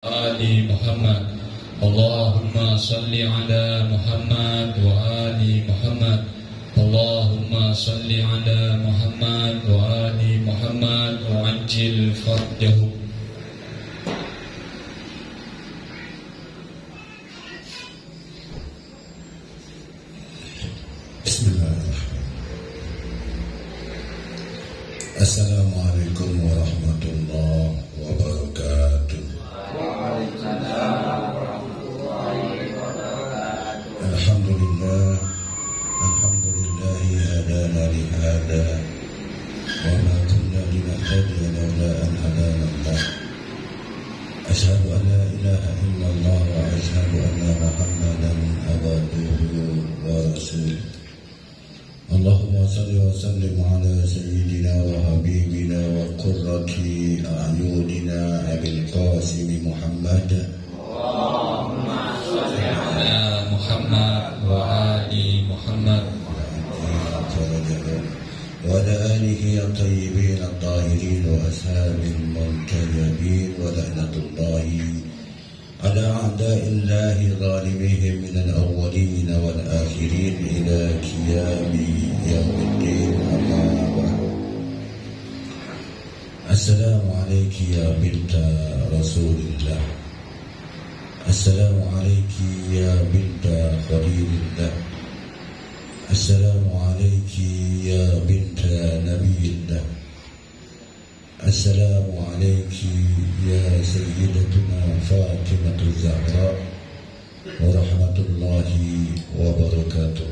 آل محمد اللهم صل على محمد وآل محمد اللهم صل على محمد وآل محمد وعجل فرجه. Bismillahirrahmanirrahim. Assalamualaikum warahmatullahi wabarakatuh. Alhamdulillah hadana li hada wa ma kunna linahtadiya lawla an hadana Allah. Asyhadu an la ilaha illallah wa asyhadu anna Muhammadan abduhu wa rasuluh. Allahumma salli wa sallim ala sayyidina wa habibina wa qurrati a'yunina Abil Qasim Muhammad. Allahumma salli ala Muhammad wa ali Muhammad wa ala alihi at-tayyibin at-tahirin wa ashabil muntajabin wa la'natullahi على أعداء الله ظالمهم من الأولين والآخرين إلى قيام يوم الدين. أما بعد. السلام عليك يا بنت رسول الله. السلام عليك يا بنت خليل الله. السلام عليك يا بنت نبي الله. السلام عليك يا سيدتنا فاطمة الزهراء ورحمة الله وبركاته.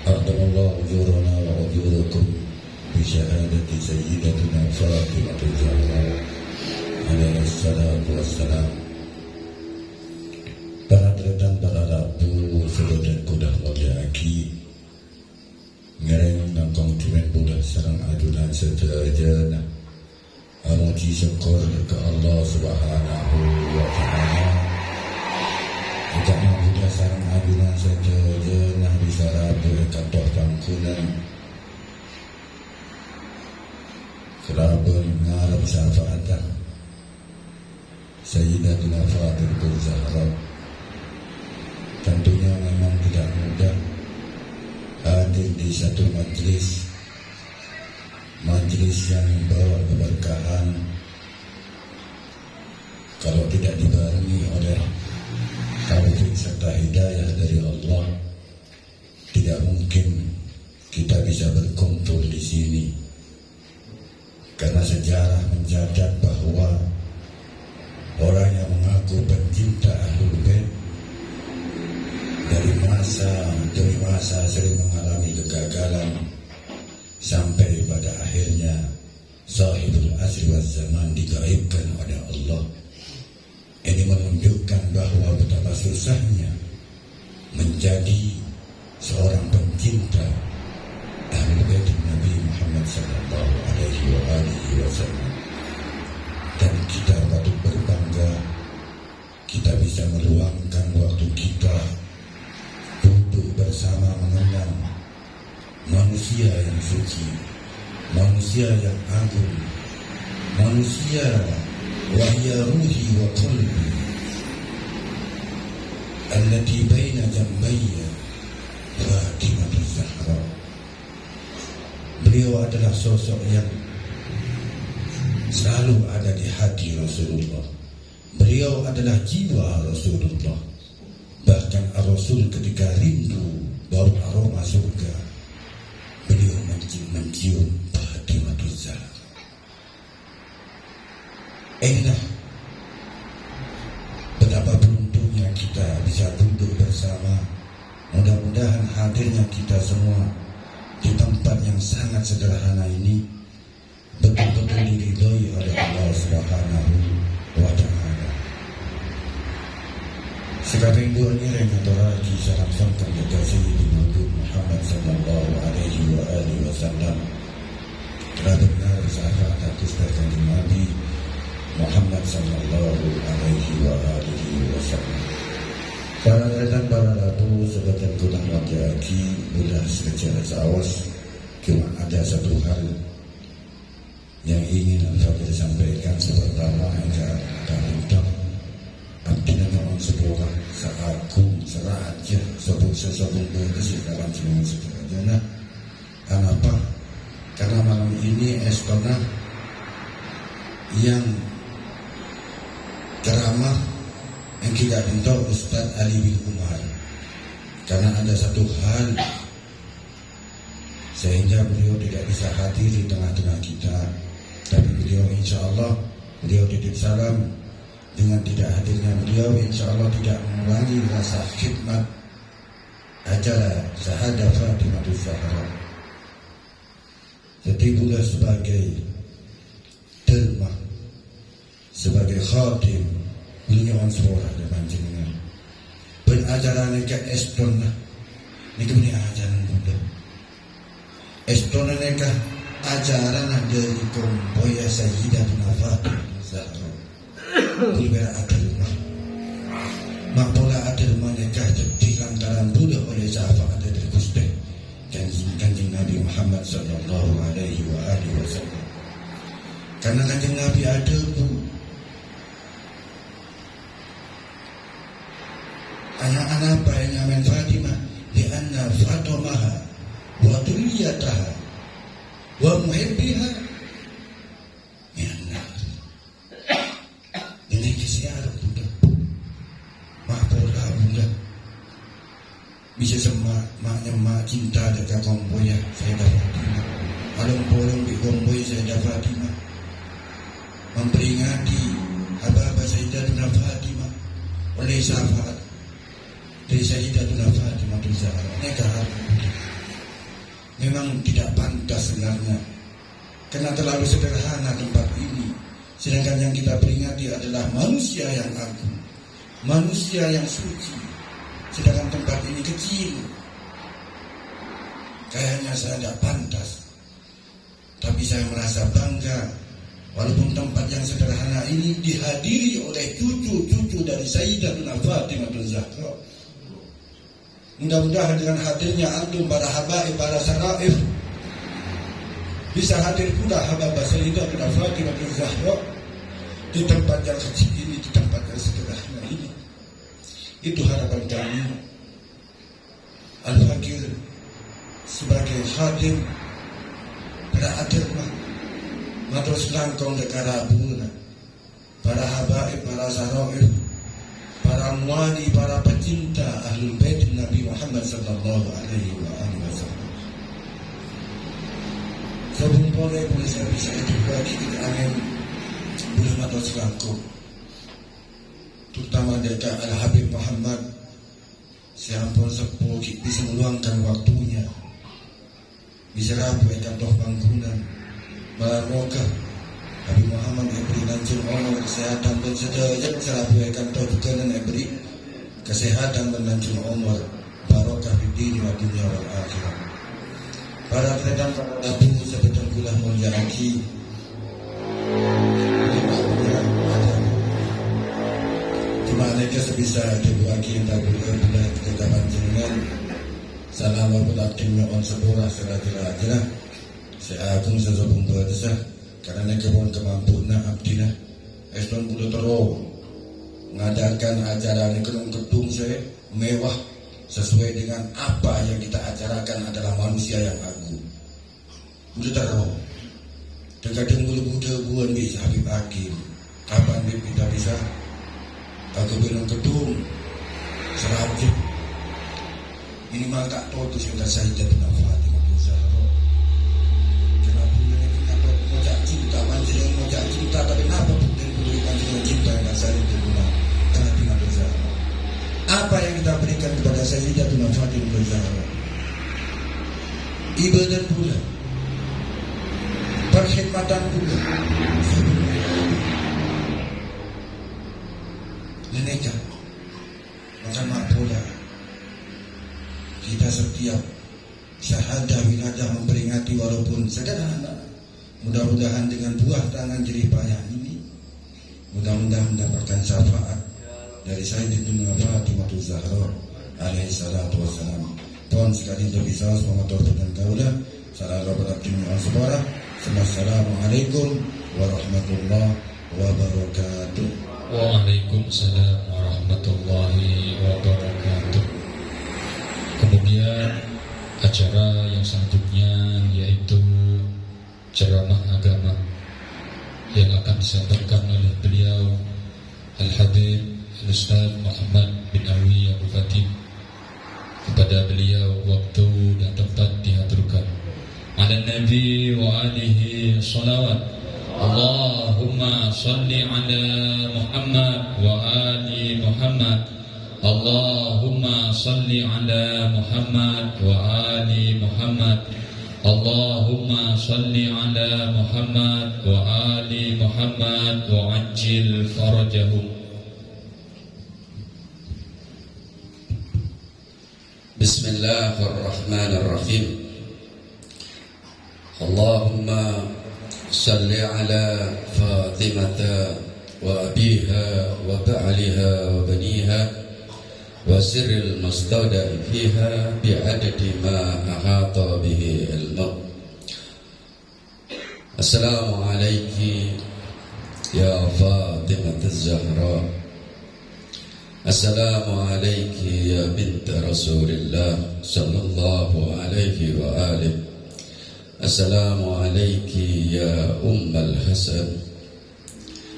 أقدم الله أجورنا وأجوركم بشهادة سيدتنا فاطمة الزهراء عليه الصلاة والسلام. Para tretan para rabu sedotan kudah mojaki ngereng nangkong timen budak sarang adunan sederajana amuji syukur ke Allah Subhanahu wa ta'ala. Ijak budak sarang adunan sederajana bisa rabu kantor tangkunan kelabun ngarap syafaatan Sayyidatina Fatimah Zahra. Tentunya memang tidak mudah hadir di satu majlis yang membawa keberkahan kalau tidak dibarengi oleh taufik serta hidayah dari Allah. Tidak mungkin kita bisa berkumpul di sini, karena sejarah mencatat bahwa orang yang mengaku pencinta Ahlul Bait dari masa sering mengalami kegagalan sampai pada akhirnya sahibul asri wal zaman digaibkan oleh Allah. Ini menunjukkan bahwa betapa susahnya menjadi seorang pencinta Ahlul Bait Nabi Muhammad sallallahu alaihi wasallam. Dan kita patut berbangga kita bisa meluangkan waktu kita duduk bersama mengenang manusia yang suci, manusia yang agung, manusia wahya ruhi wa qalbi allati baina jambayya Fatimah Zahra. Beliau adalah sosok yang selalu ada di hati Rasulullah. Beliau adalah jiwa Rasulullah. Bahkan Rasul ketika rindu bau aroma surga, beliau mencium Fatimah Zahra. Inilah betapa beruntungnya kita bisa duduk bersama. Mudah-mudahan hadirnya kita semua di tempat yang sangat sederhana ini betul-betul diridhoi oleh Allah Subhanahu wa ta'ala. Sekarang dunia yang terjadi salam sangkan kepada Sayyidina Muhammad sallallahu alaihi wasallam. Telah benar sahabat atas dari Nabi Muhammad sallallahu alaihi wasallam. Para rekan para ratu sebatan kulang laki-laki mudah secara sawas. Cuma ada satu hal yang ingin Al-Fadhil sampaikan pertama agar kalimdam abdina on sebuah seagung seraja sebung berkesih dalam semua sejarahnya. Kenapa? Karena malam ini Estona yang ceramah yang kita minta Ustaz Ali bin Umar, karena ada satu hal sehingga beliau tidak bisa hadir di tengah-tengah kita, tapi beliau insya Allah beliau titip salam dengan tidak hadirnya beliau insya Allah tidak mengurangi rasa khidmat acara Syahadah Fatimah Zahra. Jadi pula sebagai termah, sebagai khatim beliau ansura dan panjenengan berajaran ke Estona ini punya ajaran Buddha. Estona neka ajaran dari kompoya Sayyidatuna Fatimah Zahra berbeda agama mapola agama neka di lantaran Buddha oleh syafaat dari Gusti Kanjeng Nabi Muhammad sallallahu alaihi wasallam. Karena Kanjeng Nabi ada bu anak-anak yang amin Fatimah lianna Fatomaha wa duriyataha wa muhibbiha minna. Ini kesiaran Bunda mapola Bunda bisa sama maknya mak cinta dekat komboya Sayyidah Fatimah alam bolong di komboya Sayyidah Fatimah memperingati Habibah Sayyidatuna Fatimah oleh syafaat dari Sayyidatuna Fatimah Zahra. Memang tidak pantas sebenarnya karena terlalu sederhana tempat ini, sedangkan yang kita peringati adalah manusia yang agung, manusia yang suci, sedangkan tempat ini kecil. Kayaknya saya tidak pantas, tapi saya merasa bangga walaupun tempat yang sederhana ini dihadiri oleh cucu-cucu dari Sayyidatuna Fatimah Zahra. Mudah-mudahan dengan hadirnya antum para habaib, para saraif, bisa hadir pula habibah Sayyidatuna Fatimah Zahra di tempat yang kecil ini, di tempat yang sederhana ini. Itu harapan kami. Al-Fakir sebagai khadim berada matos langkong dekara buna, para habaib, para saraif, para muwali, para pecinta Ahlul Bait Nabi Muhammad sallallahu alaihi wasallam. Sebelum boleh saya bisa itu bagi kita angin boleh matos langkong, terutama dekat Al-Habib Muhammad. Siapun sepuh bisa meluangkan waktunya, bisa rapuhkan toh bangunan Barokah Nabi Muhammad beri lancur honor kesehatan dan sederhana serapuhkan toh bukanan beri kesehatan dan lancur honor barokah di dunia wal akhirat. Para redam Abu sebetul gula mulia lagi cuma mereka sebisa dibuaki yang tak boleh kita panjangkan salam berlakunya on sebuah serah-serah saya agung sesuatu berdesak karena kebun kemampuan abdina Eston bulu terus mengadakan acara gedung saya mewah sesuai dengan apa yang kita acarakan adalah manusia yang agung. Bulu terus terkadang bulu budak buan bisa Habib Hakim kapan kita bisa aku bilang gedung serabut ini mah tak tahu tu sudah Sayyidatuna Fatimah Zahra. Kenapa dia kata mojak cinta manjiran mojak cinta tapi kenapa pun boleh manjiran cinta yang Sayyidatuna Fatimah Zahra? Apa yang kita berikan kepada Sayyidatuna Fatimah Zahra? Ibadah pula, perkhidmatan pula, nenekah, makan mak pula. Kita setiap syahadah wiladah memperingati walaupun sederhana. Mudah-mudahan dengan buah tangan jerih payah ini, mudah-mudahan mendapatkan syafaat dari Sayyidatuna Fatimah Zahra alaihi salatu wassalam. Tuhan sekali lebih saus mengatur dan kaulah salam rabbal alamin. Assalamualaikum warahmatullahi wabarakatuh. Waalaikumsalam warahmatullahi wabarakatuh. Kemudian acara yang selanjutnya yaitu ceramah agama yang akan disampaikan oleh beliau Al-Habib Al-Ustaz Muhammad bin Alwi Abu Fatih. Kepada beliau waktu dan tempat diaturkan. Ala Nabi wa alihi salawat. Allahumma salli ala Muhammad wa ali Muhammad. Allahumma salli ala Muhammad wa ali Muhammad. Allahumma salli ala Muhammad wa ali Muhammad wa ajil farajahum. Bismillahirrahmanirrahim. Allahumma salli ala Fatimata wa abiha wa ba'liha wa baniha wa sirril mustawda'i fiha bi'adadi ma ahata bihi ilmu. Assalamu alayki ya Fatimataz Zahra. Assalamu alayki ya bint Rasulillah sallallahu alaihi wa alihi. Assalamu alayki ya Ummal Hasan.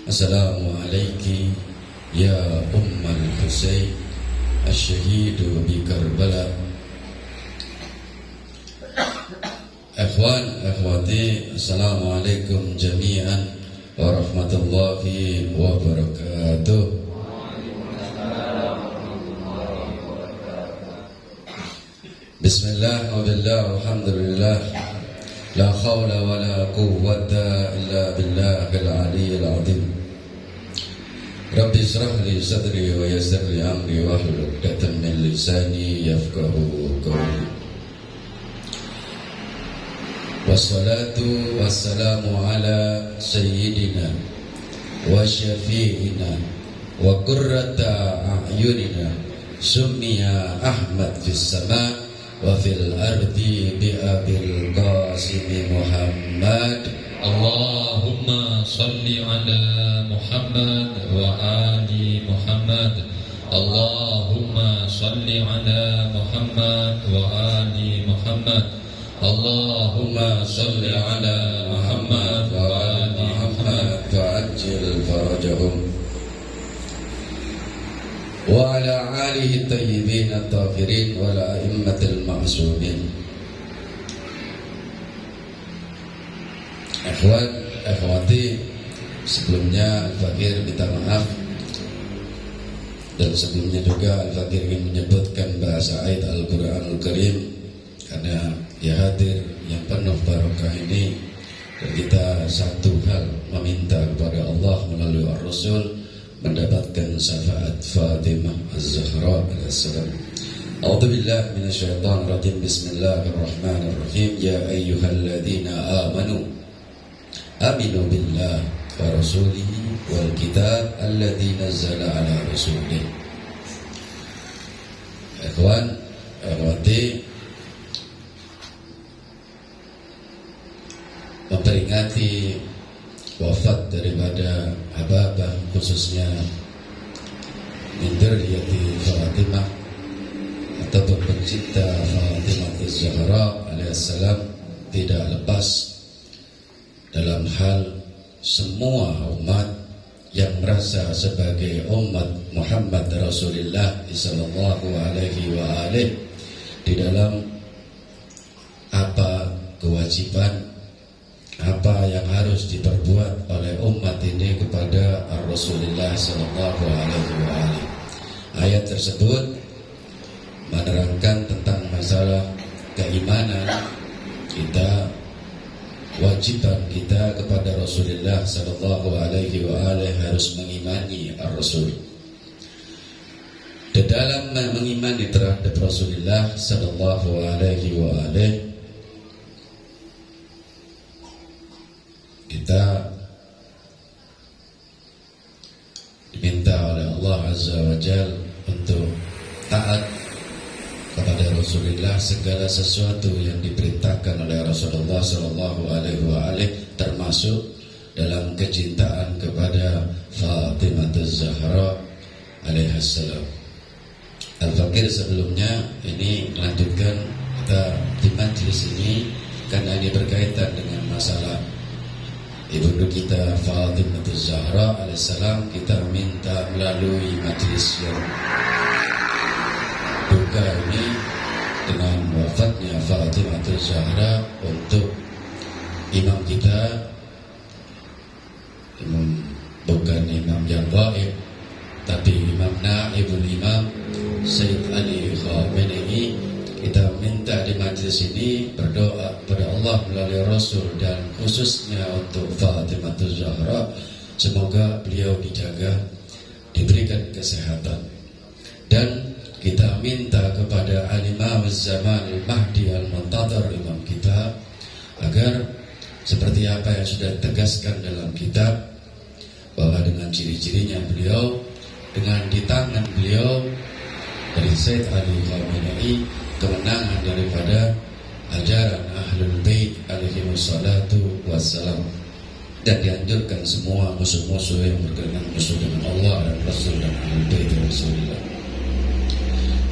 Assalamu alayki ya Ummal Husain asy-syahidu bi Karbala. Ikhwan, akhwati, assalamualaikum jami'an warahmatullahi wabarakatuh. Bismillah wa billah walhamdulillah. La khawla wa la quwwata illa billahil aliyyil azim. Rabbi israh li sadri wa yassir li amri wa hlul 'uqdatam min lisani yafqahu qawli. Wassalatu wassalamu ala sayyidina wa syafi'ina wa qurrata a'yunina summiya Ahmad fis sama' wa fil ardi bi abil qasim Muhammad. Allahumma salli ala Muhammad wa ali Muhammad. Allahumma salli ala Muhammad wa ali Muhammad. Allahumma salli ala Muhammad wa ali Muhammad fa'ajil farajahum wa ala alihi tayyibin at-tahirin wa ala a'immatil ma'sumin. Ikhwan, akhwati, sebelumnya Al-Fakir minta maaf, dan sebelumnya juga Al-Fakir ingin menyebutkan bahasa ayat Al-Quranul Karim karena ya hadir yang penuh barokah ini, dan kita satu hal meminta kepada Allah melalui Ar-Rasul mendapatkan syafaat Fatimah Az-Zahra alaihissalam. A'udzu billahi minasyaitonir rajim. Bismillahirrahmanirrahim. Ya ayyuhalladzina amanu aminu billah wa rasulihi wal kitab alladzi nazzala ala rasulih. Ikhwan, akhwati, memperingati wafat daripada Hababah, khususnya min dzurriyyati Fatimah ataupun pencinta Fatimah Az-Zahra alaihissalam, tidak lepas dalam hal semua umat yang merasa sebagai umat Muhammad Rasulullah sallallahu alaihi wa alihi di dalam apa kewajiban, apa yang harus diperbuat oleh umat ini kepada Rasulullah sallallahu alaihi wa alihi. Ayat tersebut menerangkan tentang masalah keimanan kita, wajiban kita kepada Rasulullah sallallahu alaihi wa alihi harus mengimani Ar-Rasul. Di dalam mengimani terhadap Rasulullah sallallahu alaihi wa alihi, kita diminta oleh Allah Azza wa Jalla untuk taat kepada Rasulullah, segala sesuatu yang diperintahkan oleh Rasulullah Sallallahu Alaihi Wasallam, termasuk dalam kecintaan kepada Fatimah Az-Zahra alaihissalam. Al-Fakir sebelumnya ini melanjutkan kita di majlis ini karena ini berkaitan dengan masalah ibunda kita Fatimah Az-Zahra alaihissalam. Kita minta melalui majlis yang duka ini dengan wafatnya Fatimah Az-Zahra untuk imam kita, bukan imam yang gaib tapi imam naibul imam Sayyid Ali Khamenei, kita minta di majlis ini berdoa kepada Allah melalui Rasul dan khususnya untuk Fatimah Az-Zahra, semoga beliau dijaga, diberikan kesehatan. Dan kita minta kepada Al-Imam Az-Zaman Al-Mahdi Al-Muntadhar imam kita, agar seperti apa yang sudah ditegaskan dalam kitab, bahwa dengan ciri-cirinya beliau, dengan di tangan beliau dari Sayyid Ali Khamenei, kemenangan daripada ajaran Ahlul Bait alaihi wassalatu wassalam, dan dianjurkan semua musuh-musuh yang berkenaan musuh dengan Allah dan Rasul dan Ahlul Bait Rasulullah.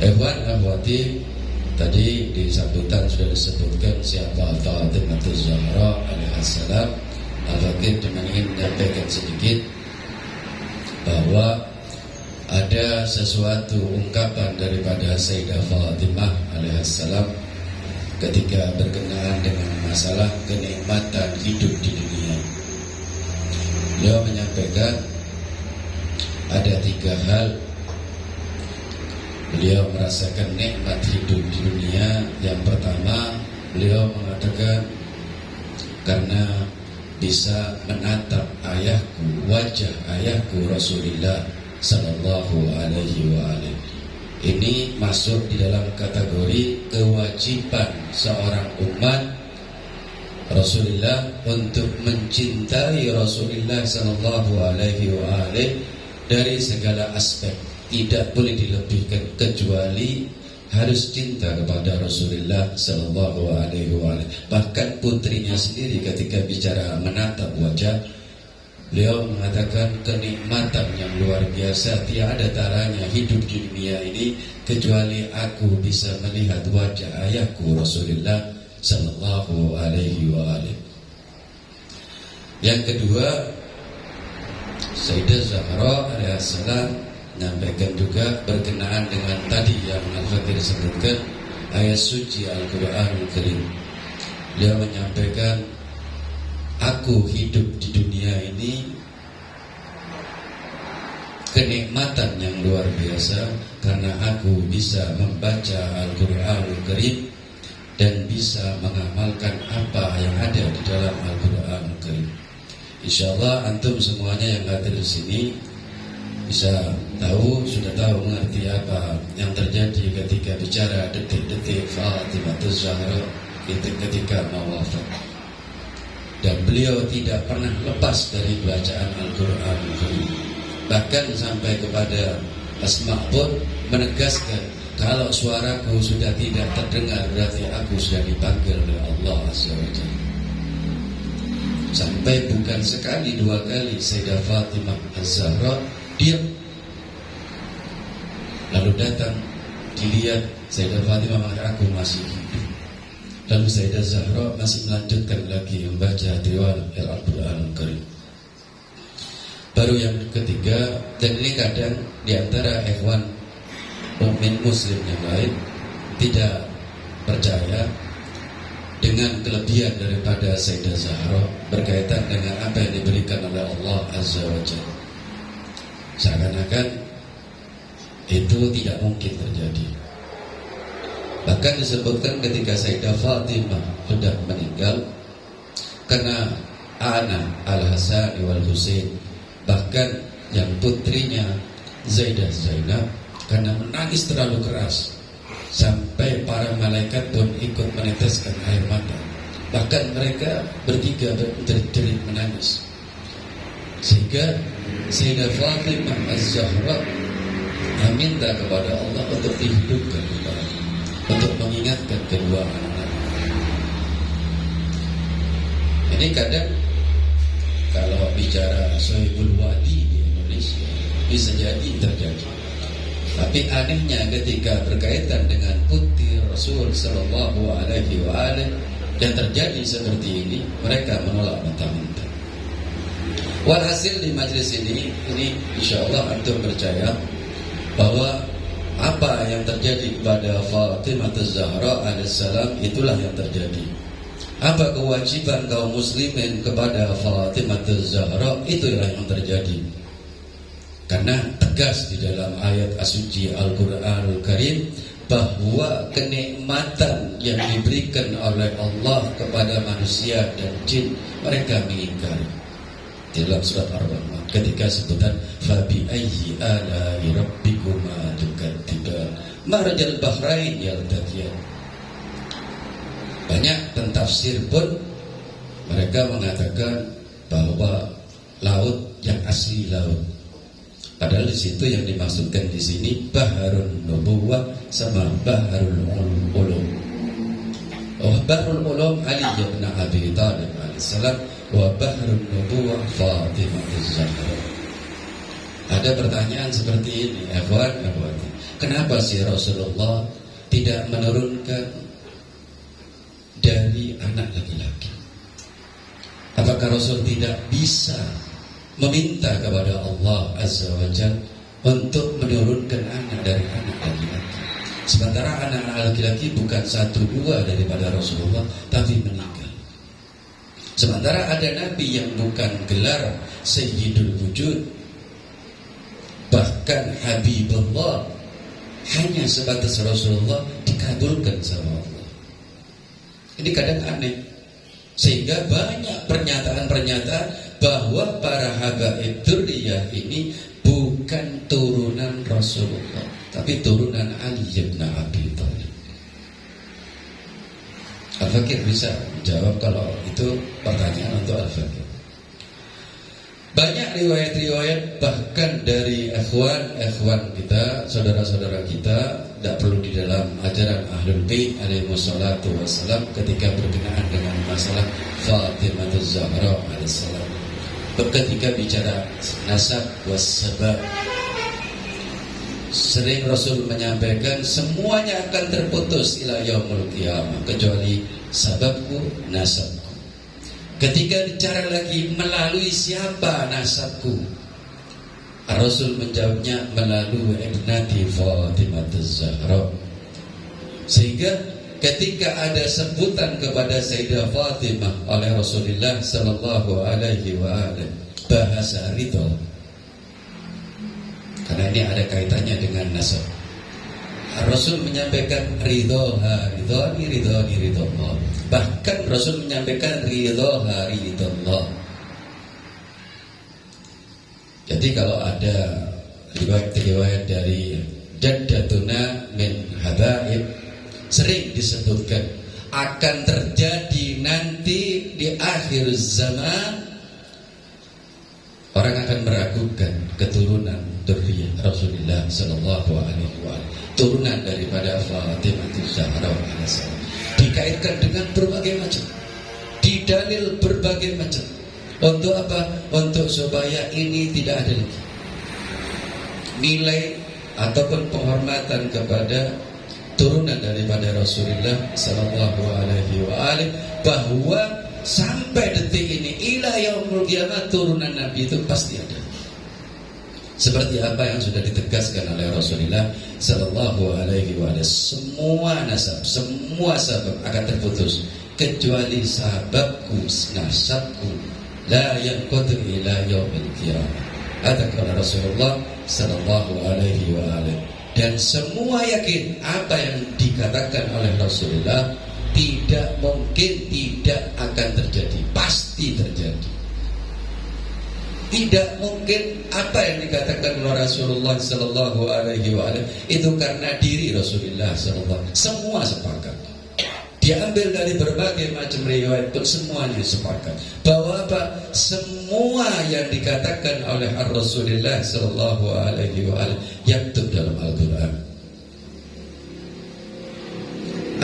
Ikhwan akhwati, tadi di sambutan sudah disebutkan siapa Fatimah Az-Zahra alaihissalam. Al-Fakir dengan ingin menyampaikan sedikit bahwa ada sesuatu ungkapan daripada Sayyidah Fatimah alaihissalam ketika berkenaan dengan masalah kenikmatan hidup di dunia. Beliau menyampaikan ada 3 hal beliau merasakan nikmat hidup di dunia. Yang pertama, beliau mengatakan karena bisa menatap ayahku, wajah ayahku Rasulullah Sallallahu Alaihi Wasallam. Ini masuk di dalam kategori kewajiban seorang umat Rasulullah untuk mencintai Rasulullah Sallallahu Alaihi Wasallam dari segala aspek. Tidak boleh dilebihkan kecuali harus cinta kepada Rasulullah Sallallahu Alaihi Wasallam. Bahkan putrinya sendiri ketika bicara menatap wajah, beliau mengatakan kenikmatan yang luar biasa, tiada taranya hidup di dunia ini kecuali aku bisa melihat wajah ayahku Rasulullah Sallallahu Alaihi Wasallam. Yang kedua, Sayyidah Zahra alaihissalam menyampaikan juga berkenaan dengan tadi yang Al-Fakir sebutkan, ayat suci Al-Quranul Karim. Beliau menyampaikan, aku hidup di dunia ini kenikmatan yang luar biasa karena aku bisa membaca Al-Quranul Karim dan bisa mengamalkan apa yang ada di dalam Al-Quranul Karim. Insyaallah antum semuanya yang hadir di sini bisa tahu, sudah tahu mengerti apa yang terjadi ketika bicara detik-detik Fatimah Az-Zahra ketika mau wafat. Dan beliau tidak pernah lepas dari bacaan Al-Quran. Bahkan sampai kepada Asma pun menegaskan, kalau suaraku sudah tidak terdengar berarti aku sudah dipanggil oleh Allah Azza wa Jalla. Sampai bukan sekali 2 kali Sayyidah Fatimah Az-Zahra diam, lalu datang dilihat Sayyidah Fatimah mengatakan aku masih hidup. Lalu Sayyidah Zahra masih melanjutkan lagi membaca diwal Al-Quranul Karim. Baru yang ketiga, dan ini kadang diantara ikhwan mukmin muslim yang lain tidak percaya dengan kelebihan daripada Sayyidah Zahra berkaitan dengan apa yang diberikan oleh Allah Azza wa Jalla. Seakan-akan itu tidak mungkin terjadi. Bahkan disebutkan ketika Sayyidah Fatimah sudah meninggal, karena anak Al-Hasan wal Husain, bahkan yang putrinya Zaidah Zainab, karena menangis terlalu keras sampai para malaikat pun ikut meneteskan air mata. Bahkan mereka bertiga berjerit menangis, sehingga Sayyidah Fatimah Az-Zahra meminta kepada Allah untuk dihidupkan kembali, untuk mengingatkan kedua anak. Ini kadang kalau bicara sohibul wadi di Indonesia bisa jadi terjadi. Tapi anehnya ketika berkaitan dengan putri Rasul Sallallahu Alaihi Wasallam yang terjadi seperti ini, mereka menolak mentah-mentah. Walhasil di majelis ini insya Allah antum percaya bahwa apa yang terjadi kepada Fatimah Az-Zahra alaihissalam itulah yang terjadi. Apa kewajiban kaum muslimin kepada Fatimah Az-Zahra, itulah yang terjadi. Karena tegas di dalam ayat as-suci Al-Quranul Karim bahwa kenikmatan yang diberikan oleh Allah kepada manusia dan jin mereka mengingkari. Dalam surat Ar-Rahman ketika sebutan fabi ayyi ala'i rabbikuma tukadziban marjal bahrain yaltaqiyan. Banyak pentafsir pun mereka mengatakan bahwa laut yang asli laut. Padahal di situ yang dimaksudkan di sini Baharun Nubuwah sama Baharul Ulum. Baharul Ulum Ali bin Abi Thalib alaihissalam wa Baharun Nubuwah Fatimah Az-Zahra. Ada pertanyaan seperti ini, akhwat. Kenapa sih Rasulullah tidak menurunkan dari anak laki-laki? Apakah Rasul tidak bisa meminta kepada Allah Azza wa Jalla untuk menurunkan anak dari anak laki-laki? Sementara anak-anak laki-laki bukan 1-2 daripada Rasulullah, tapi meninggal. Sementara ada Nabi yang bukan gelar Sayyidul Wujud, bahkan Habibullah, hanya sebatas Rasulullah dikabulkan sama Allah. Ini kadang aneh, sehingga banyak pernyataan-pernyataan bahwa para habaib dzurriyyah ini bukan turunan Rasulullah, tapi turunan Ali bin Abi Thalib. Al-Fakir bisa menjawab kalau itu pertanyaan untuk Al-Fakir. Banyak riwayat-riwayat bahkan dari ikhwan kita, saudara-saudara kita, tidak perlu di dalam ajaran Ahlul Bait alaihi wassalatu wassalam ketika berkenaan dengan masalah Fatimah Az-Zahra alaihissalam. Ketika bicara nasab was-sabab, sering Rasul menyampaikan semuanya akan terputus ila yaumul qiyamah kecuali sababku, nasabku. Ketika bicara lagi melalui siapa nasabku, Rasul menjawabnya melalui ibnati Fatimah Az-Zahra. Sehingga ketika ada sebutan kepada Sayyidah Fatimah oleh Rasulullah sallallahu alaihi wasallam, bahasa ridho, karena ini ada kaitannya dengan nasab. Rasul menyampaikan ridhoha, ridhoni ridhullah. Bahkan Rasul menyampaikan ridhoha, ridhullah. Jadi kalau ada riwayat-riwayat dari jaddatuna min habaib, sering disebutkan akan terjadi nanti di akhir zaman, orang akan meragukan keturunan dzurriyyah Rasulullah sallallahu alaihi wasallam, turunan daripada Fatimah Az-Zahra alaihissalam. Dikaitkan dengan berbagai macam, didalil berbagai macam. Untuk apa? Untuk supaya ini tidak ada lagi nilai ataupun penghormatan kepada turunan daripada Rasulullah sallallahu alaihi wasallam, bahwa sampai detik ini ila yaumul qiyamah turunan Nabi itu pasti ada. Seperti apa yang sudah ditegaskan oleh Rasulullah sallallahu alaihi wasallam, semua nasab, semua sabab akan terputus kecuali sababku, nasabku la yanqatu ila yaumil qiyamah. Kata Rasulullah sallallahu alaihi wasallam. Dan semua yakin apa yang dikatakan oleh Rasulullah tidak mungkin tidak akan terjadi, pasti terjadi. Tidak mungkin apa yang dikatakan oleh Rasulullah sallallahu alaihi wasallam itu karena diri Rasulullah sallallahu alaihi wasallam. Semua sepakat. Diambil dari berbagai macam riwayat pun semuanya sepakat bahwa apa? Semua yang dikatakan oleh Rasulullah sallallahu alaihi wasallam yaktub dalam Al-Qur'an.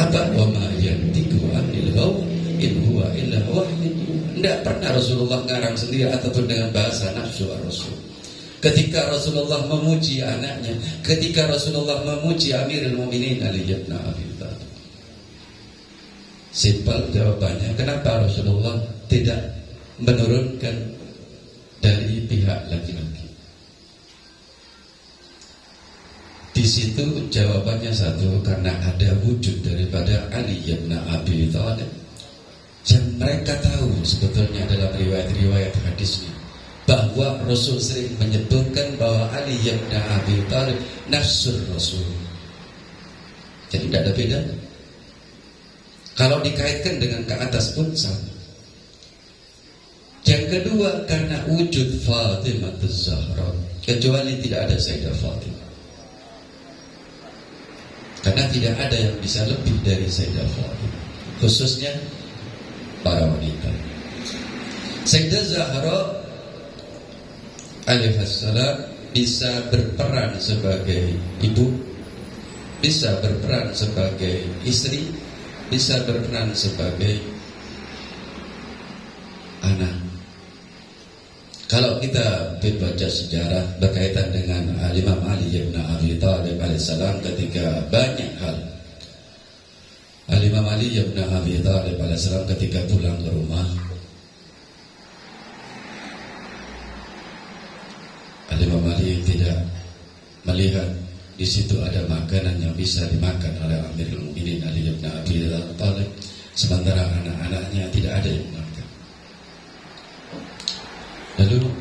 Apa? Wa ma yantiqu 'anil hawa in huwa illa wahyun yuha. Tidak pernah Rasulullah ngarang sendiri ataupun dengan bahasa nafsu ar-rasul. Ketika Rasulullah memuji anaknya, ketika Rasulullah memuji Amirul Mukminin Ali bin Abi Thalib, simpel jawabannya, kenapa Rasulullah tidak menurunkan dari pihak laki-laki? Di situ jawabannya satu, karena ada wujud daripada Ali bin Abi Thalib yang mereka tahu sebetulnya dalam riwayat-riwayat hadisnya bahwa Rasul sering menyebutkan bahwa Ali bin Abi Thalib nafsul Rasul. Jadi tidak ada bedanya. Kalau dikaitkan dengan ke atas pun sama. Yang kedua, karena wujud Fatimah Az-Zahra, kecuali tidak ada Sayyidah Fatimah. Karena tidak ada yang bisa lebih dari Sayyidah Fatimah, khususnya para wanita. Sayyidah Zahra alaihissalam bisa berperan sebagai ibu, bisa berperan sebagai istri, bisa berperan sebagai anak. Kalau kita baca sejarah berkaitan dengan Imam Ali bin Abi Thalib alaihissalam, ketika banyak hal, Imam Ali bin Abi Thalib alaihissalam ketika pulang ke rumah, Imam Ali tidak melihat di situ ada makanan yang bisa dimakan oleh Amirul Mukminin Ali bin Abi Thalib, sementara anak-anaknya tidak ada yang makan. Lalu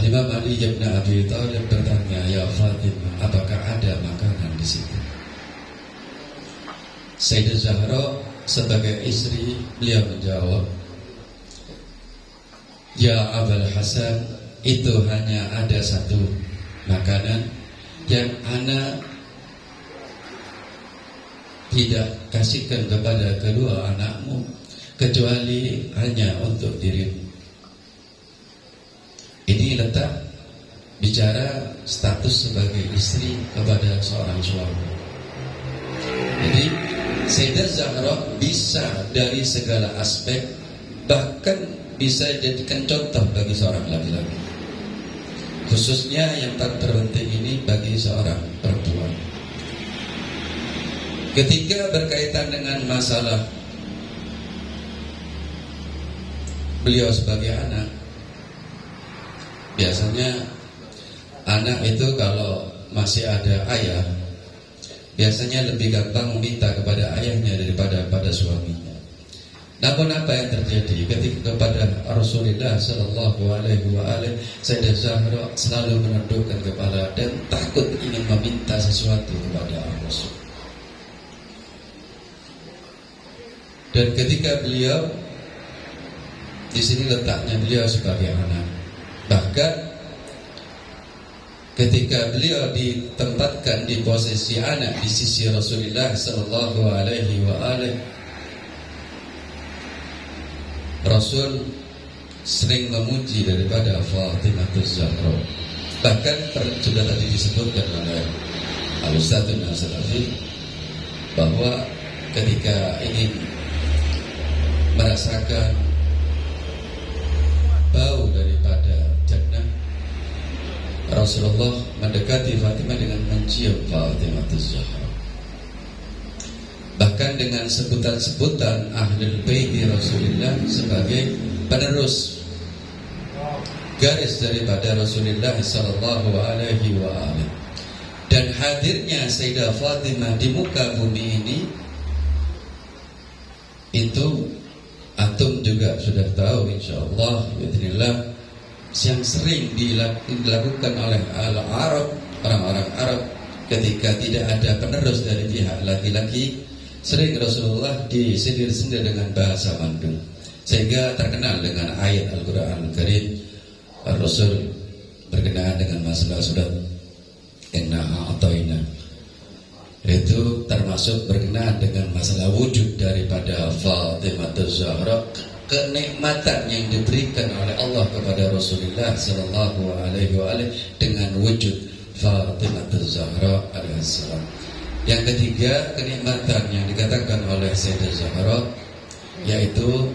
Imam Ali bin Abi Thalib bertanya, "Ya Fatimah, apakah ada makanan di situ?" Sayyidah Zahra sebagai istri, beliau menjawab, "Ya Abul Hasan, itu hanya ada satu makanan yang ana tidak kasihkan kepada kedua anakmu, kecuali hanya untuk dirimu." Ini letak bicara status sebagai istri kepada seorang suami. Jadi Sayyidah Zahra bisa dari segala aspek, bahkan bisa jadikan contoh bagi seorang laki-laki, khususnya yang terpenting ini bagi seorang perempuan. Ketika berkaitan dengan masalah beliau sebagai anak, biasanya anak itu kalau masih ada ayah, biasanya lebih gampang meminta kepada ayahnya daripada pada suaminya. Namun apa yang terjadi ketika kepada Rasulullah Sallallahu Alaihi Wasallam, Sayyidah Zahra selalu menundukkan kepala dan takut ingin meminta sesuatu kepada Rasul. Dan ketika beliau, di sini letaknya beliau sebagai anak. Bahkan ketika beliau ditempatkan di posisi anak di sisi Rasulullah Sallallahu Alaihi Wasallam, Rasul sering memuji daripada Fatimah Az-Zahra. Bahkan sudah tadi disebutkan oleh Al-Ustadz Nasrafi bahwa ketika ingin merasakan bau daripada jannah, Rasulullah mendekati Fatimah dengan mencium Fatimah Az-Zahra. Bahkan dengan sebutan-sebutan Ahlul Bait Rasulullah sebagai penerus garis daripada Rasulullah Sallallahu Alaihi Wasallam. Dan hadirnya Sayyidah Fatimah di muka bumi ini, itu antum juga sudah tahu insyaallah bismillah, yang sering dilakukan oleh Arab, orang-orang Arab ketika tidak ada penerus dari pihak laki-laki. Sering Rasulullah disindir-sindir dengan bahasa mandul, sehingga terkenal dengan ayat Al-Quran Al-Karim. Rasul berkenaan dengan masalah surat Inna A'tayna, itu termasuk berkenaan dengan masalah wujud daripada Fatimah Az-Zahra, kenikmatan yang diberikan oleh Allah kepada Rasulullah Sallallahu Alaihi Wasallam dengan wujud Fatimah Az-Zahra alaihissalam. Yang ketiga, kenikmatan yang dikatakan oleh Sayyidah Zahra, yaitu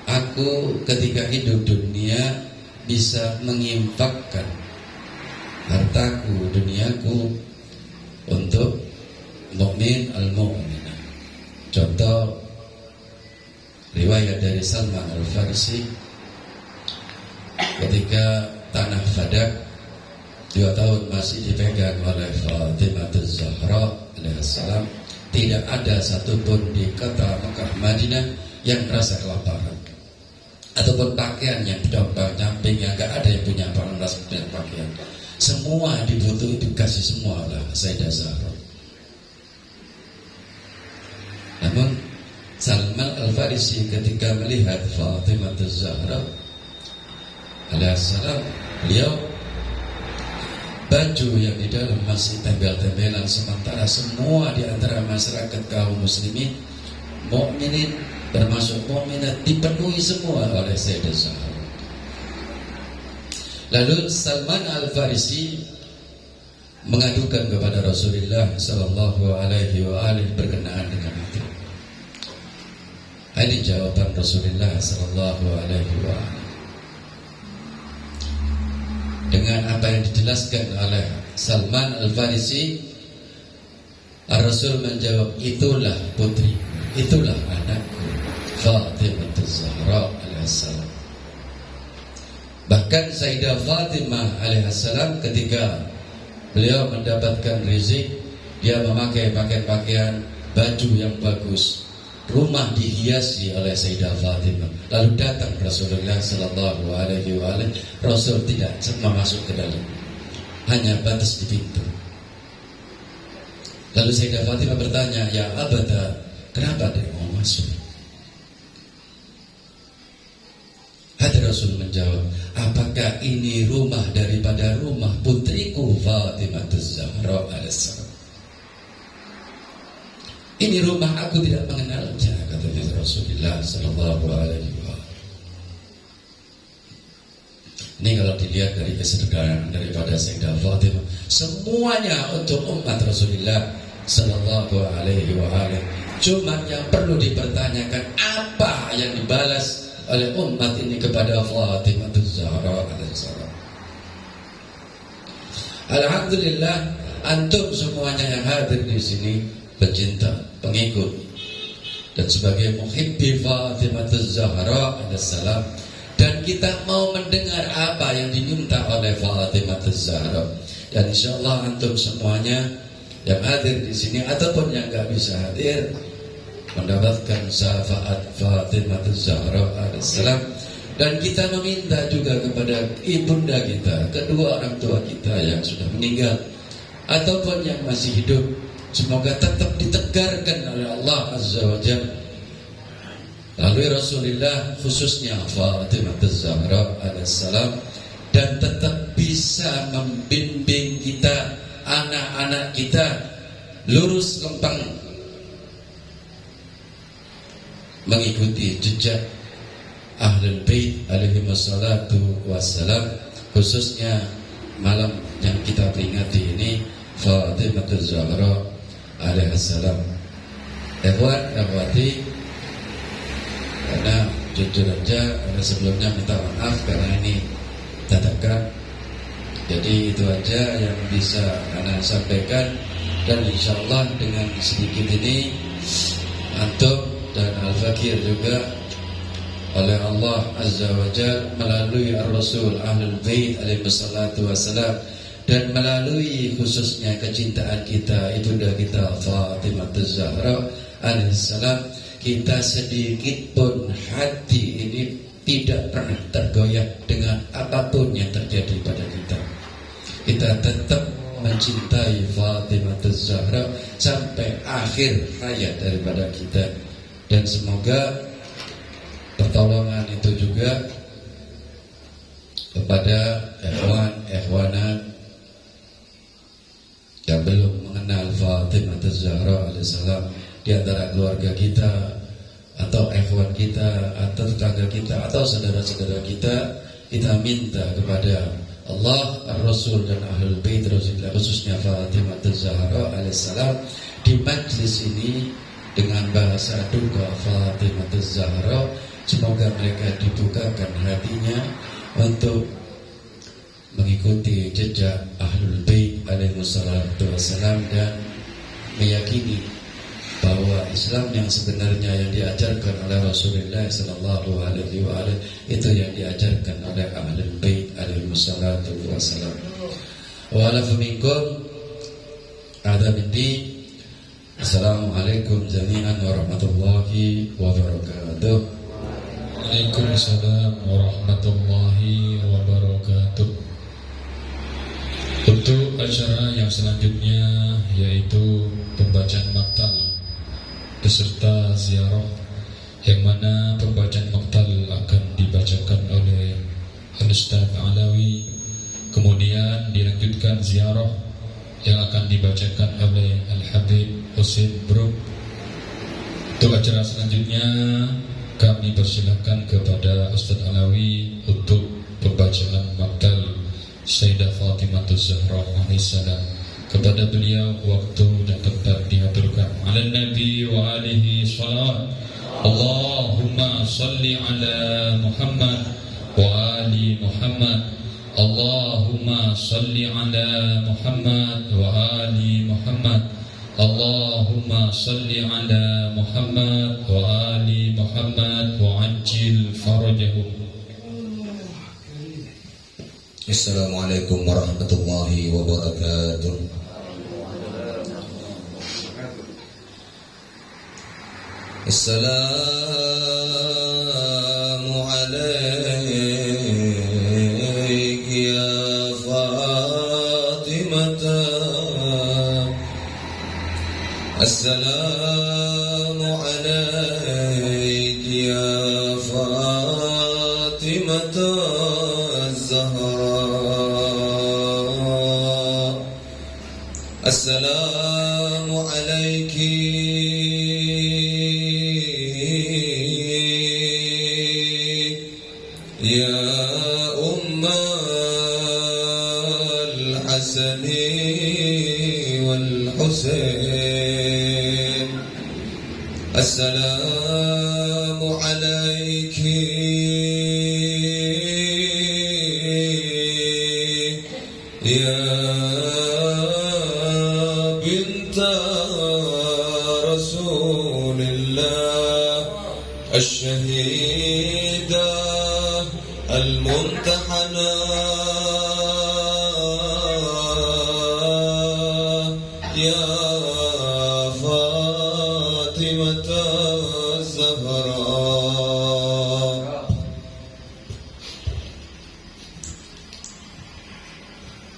aku ketika hidup dunia bisa menginfakkan hartaku, duniaku untuk mukmin al-mu'minah. Contoh riwayat dari Salman al-Farisi ketika tanah Fadak 2 tahun masih dipegang oleh Fatimah Zahra alaihissalam, tidak ada satupun di kota Mekah Madinah yang merasa kelaparan ataupun pakaian yang camping yang gak ada yang punya pakaian. Semua dibutuhkan, dikasih semua oleh Sayyidah Zahra. Namun Salman al-Farisi ketika melihat Fatimah Zahra alaihissalam, beliau baju yang di dalam masih tempel-tempelan, sementara semua di antara masyarakat kaum muslimin mukminin termasuk mukminat dipenuhi semua oleh Sayyidah Zahra. Lalu Salman al-Farisi mengadukan kepada Rasulullah sallallahu alaihi wasallam berkenaan dengan itu. Ini jawaban Rasulullah sallallahu alaihi wasallam dengan apa yang dijelaskan oleh Salman al-Farisi. Rasul menjawab, itulah putri, itulah anakku Fatimah Zahra alaihissalam. Bahkan Sayyidah Fatimah alaihissalam ketika beliau mendapatkan rezeki, dia memakai pakaian baju yang bagus, rumah dihiasi oleh Sayyidah Fatimah. Lalu datang Rasulullah sallallahu alaihi wasallam, Rasul tidak sempat masuk ke dalam, hanya batas di pintu. Lalu Sayyidah Fatimah bertanya, ya abada, kenapa dia mau masuk? Hati Rasul menjawab, apakah ini rumah daripada rumah putriku Fatimah Zahra alaihissalam? Ini rumah aku tidak mengenalnya, kata Rasulullah sallallahu alaihi wasallam. Ini kalau dilihat dari kesederhanaan daripada Sayyidah Fatimah, semuanya untuk umat Rasulullah sallallahu alaihi wasallam. Cuma yang perlu dipertanyakan, apa yang dibalas oleh umat ini kepada Fatimah Zahra alaihissalam. Alhamdulillah, antum semuanya yang hadir di sini pencinta, pengikut, dan sebagai muhibbi Fatimah Zahra alaihissalam, dan kita mau mendengar apa yang diminta oleh Fatimah Zahra. Dan insyaallah antum semuanya yang hadir di sini ataupun yang gak bisa hadir mendapatkan syafaat Fatimah Zahra alaihissalam. Dan kita meminta juga kepada ibunda kita, kedua orang tua kita yang sudah meninggal ataupun yang masih hidup, semoga tetap ditegarkan oleh Allah Azza wa Jalla melalui Rasulullah, khususnya Fatimah Zahra alaihissalam, dan tetap bisa membimbing kita, anak-anak kita lurus lempeng mengikuti jejak Ahlul Bait alaihi wassalatu wassalam, khususnya malam yang kita peringati ini Fatimah Zahra alaihissalam. Ikhwan akhwati, karena jujur aja, karena sebelumnya minta maaf karena ini dadakan. Jadi itu aja yang bisa anak sampaikan, dan insyaallah dengan sedikit ini antum dan Al-Fakir juga oleh Allah Azza wa Jalla melalui Ar-Rasul Ahlul Bait alaihi wassalatu wassalam, dan melalui khususnya kecintaan kita ibunda kita Fatimah Zahra alaihissalam, kita sedikit pun hati ini tidak pernah tergoyah dengan apapun yang terjadi pada kita. Kita tetap mencintai Fatimah Zahra sampai akhir hayat daripada kita. Dan semoga pertolongan itu juga kepada ikhwan-ikhwanat yang belum mengenal Fatimah Zahra alaihissalam di antara keluarga kita atau ikhwan kita atau tetangga kita atau saudara-saudara kita. Kita minta kepada Allah, Ar-Rasul dan Ahlul Bait Rasulullah, khususnya Fatimah Az-Zahra alaihissalam, di majlis ini dengan bahasa duka Fatimah Az-Zahra, semoga mereka dibukakan hatinya untuk mengikuti jejak Ahlul Bait alaihissalam dan meyakini bahwa Islam yang sebenarnya yang diajarkan oleh Rasulullah sallallahu alaihi wasallam itu yang diajarkan oleh Ahlul Bait alaihi wassalam. Wa ala minkum ada binti. Assalamualaikum jami'an warahmatullahi wabarakatuh. Waalaikumsalam warahmatullahi wabarakatuh. Untuk acara yang selanjutnya yaitu pembacaan maktal beserta ziarah, yang mana pembacaan maktal akan dibacakan oleh Al-Ustaz Alawi, kemudian dilanjutkan ziarah yang akan dibacakan oleh Al-Habib Husin Bruk. Untuk acara selanjutnya kami persilakan kepada Ustaz Alawi untuk pembacaan maktal Sayyidah Fatimah Az-Zahra alaihissalam. Kepada beliau waktu dan tempat diaturkan. Ala Nabi wa alihi salawat. Allahumma salli ala Muhammad wa ali Muhammad. Allahumma salli ala Muhammad wa ali Muhammad. Allahumma salli ala Muhammad wa ali Muhammad wa ajil farajahum. Assalamualaikum warahmatullahi wabarakatuh. Assalamu alayki ya Fatimah. Assalamu alayki ya Fatimah Az-Zahra. Assalamu alayki ya Ummal Hasani wal Husain. Assalamu alayki ya binta Rasulillah Ash-Shahida Al-Mumtahana ya Fatimah Az-Zahra.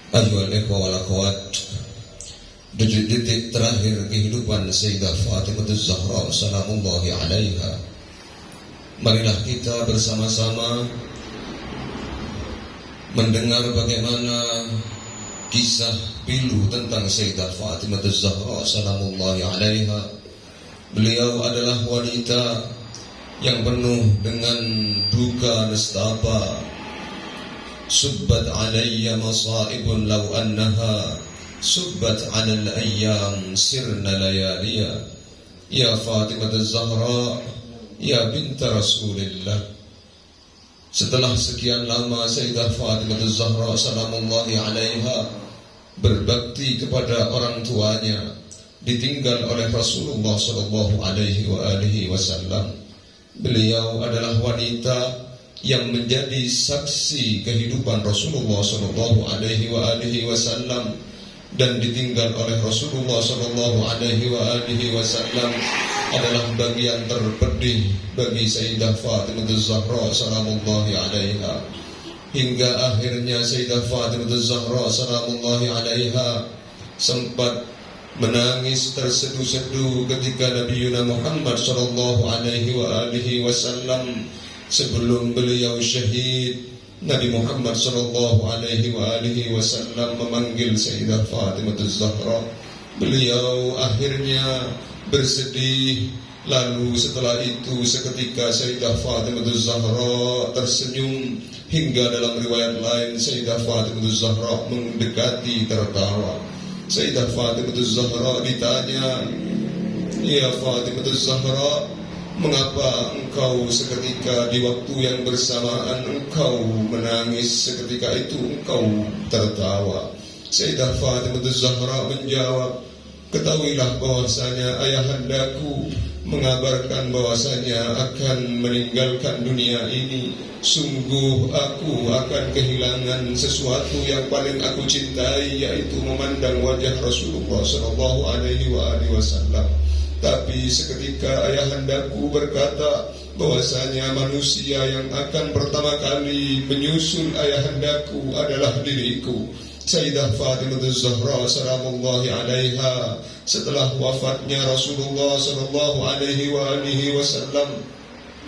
Ayyuhal ikhwa wal akhwat, detik terakhir kehidupan Sayyidah Fatimah Az-Zahra salamullahi alaiha, marilah kita bersama-sama mendengar bagaimana kisah pilu tentang Sayyidah Fatimah Az-Zahra salamullahi alaiha. Beliau adalah wanita yang penuh dengan duka nestapa. Subbat alayya masaibun law annaha subbat alal ayyam sirna layaliya. Ya Fatimah Az-Zahra, ya binta Rasulillah. Setelah sekian lama Sayyidah Fatimah Az-Zahra salamullahi alaiha berbakti kepada orang tuanya, ditinggal oleh Rasulullah sallallahu alaihi wasallam. Beliau adalah wanita yang menjadi saksi kehidupan Rasulullah sallallahu alaihi wasallam dan ditinggal oleh Rasulullah sallallahu alaihi wasallam adalah bagian terpedih bagi Sayyidah Fatimah Az-Zahra salamullahi alaiha. Hingga akhirnya Sayyidah Fatimah Az-Zahra salamullahi alaiha sempat menangis terseduh-seduh ketika Nabiuna Muhammad sallallahu alaihi wasallam sebelum beliau syahid. Nabi Muhammad sallallahu alaihi wasallam memanggil Sayyidah Fatimah Az-Zahra. Beliau akhirnya bersedih Lalu setelah itu seketika Sayyidah Fatimah Zahra tersenyum, hingga dalam riwayat lain Sayyidah Fatimah Zahra mendekati tertawa. Sayyidah Fatimah Zahra ditanya, "Ya Fatimah Zahra, mengapa engkau seketika di waktu yang bersamaan engkau menangis, seketika itu engkau tertawa?" Sayyidah Fatimah Zahra menjawab, "Ketahuilah bahwasanya ayahandaku mengabarkan bahwasanya akan meninggalkan dunia ini. Sungguh aku akan kehilangan sesuatu yang paling aku cintai, yaitu memandang wajah Rasulullah sallallahu alaihi wasallam. Tapi seketika ayahandaku berkata bahwasanya manusia yang akan pertama kali menyusul ayahandaku adalah diriku." Sayyidah Fatimah Zahra salamullahi alaiha setelah wafatnya Rasulullah sallallahu alaihi wasallam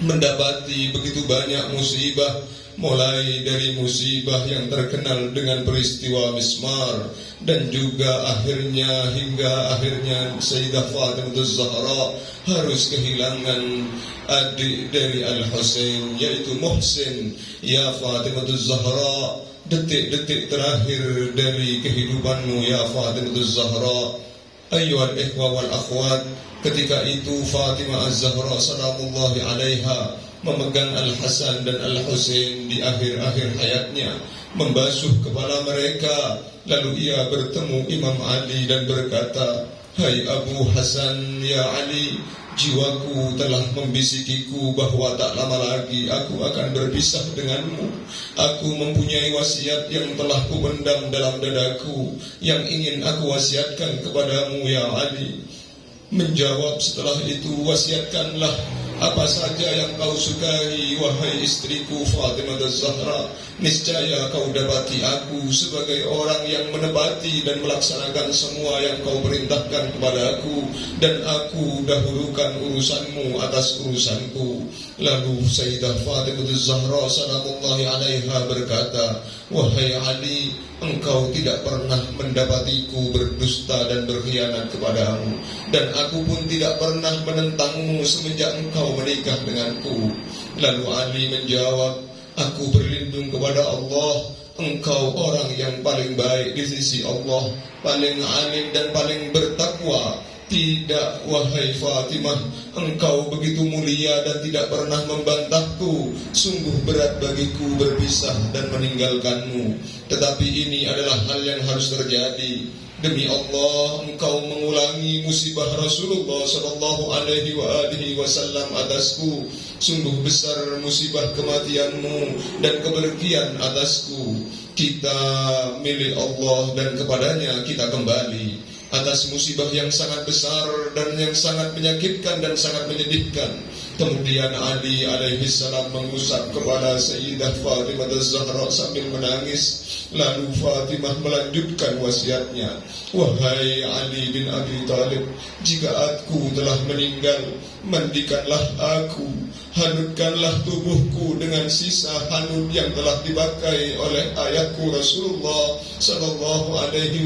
mendapati begitu banyak musibah, mulai dari musibah yang terkenal dengan peristiwa Mismar, dan juga hingga akhirnya Sayyidah Fatimah Zahra harus kehilangan adik dari Al-Husain, yaitu Muhsin. "Ya Fatimah Zahra, detik-detik terakhir dari kehidupanmu ya Fatimah Zahra." Ayyuhal ikhwa wal akhwat, ketika itu Fatimah Az-Zahra salamullahi alaiha memegang Al-Hasan dan Al-Husain di akhir-akhir hayatnya, membasuh kepala mereka. Lalu ia bertemu Imam Ali dan berkata, "Hai Abu Hasan, ya Ali, jiwaku telah membisikiku bahwa tak lama lagi aku akan berpisah denganmu. Aku mempunyai wasiat yang telah kupendam dalam dadaku, yang ingin aku wasiatkan kepadamu ya Ali." Menjawab setelah itu, "Wasiatkanlah apa saja yang kau sukai, wahai istriku Fatimah Zahra. Niscaya kau dapati aku sebagai orang yang menepati dan melaksanakan semua yang kau perintahkan kepadaku, dan aku dahulukan urusanmu atas urusanku." Lalu Sayyidah Fatimah Zahra salamullahi alaiha berkata, "Wahai Ali, engkau tidak pernah mendapatiku berdusta dan berkhianat kepadamu, dan aku pun tidak pernah menentangmu semenjak engkau menikah denganku." Lalu Ali menjawab, "Aku berlindung kepada Allah, engkau orang yang paling baik di sisi Allah, paling alim dan paling bertakwa. Tidak, wahai Fatimah, engkau begitu mulia dan tidak pernah membantahku. Sungguh berat bagiku berpisah dan meninggalkanmu. Tetapi ini adalah hal yang harus terjadi. Demi Allah, engkau mengulangi musibah Rasulullah sallallahu alaihi wasallam atasku. Sungguh besar musibah kematianmu dan kepergian atasku. Kita milik Allah dan kepadanya kita kembali. Atas musibah yang sangat besar dan yang sangat menyakitkan dan sangat menyedihkan." Kemudian Ali alaihi salam mengusap kepala Sayyidah Fatimah Zahra sambil menangis. Lalu Fatimah melanjutkan wasiatnya, "Wahai Ali bin Abi Thalib, jika aku telah meninggal, mandikanlah aku, hanutkanlah tubuhku dengan sisa hanut yang telah dipakai oleh ayahku Rasulullah sallallahu alaihi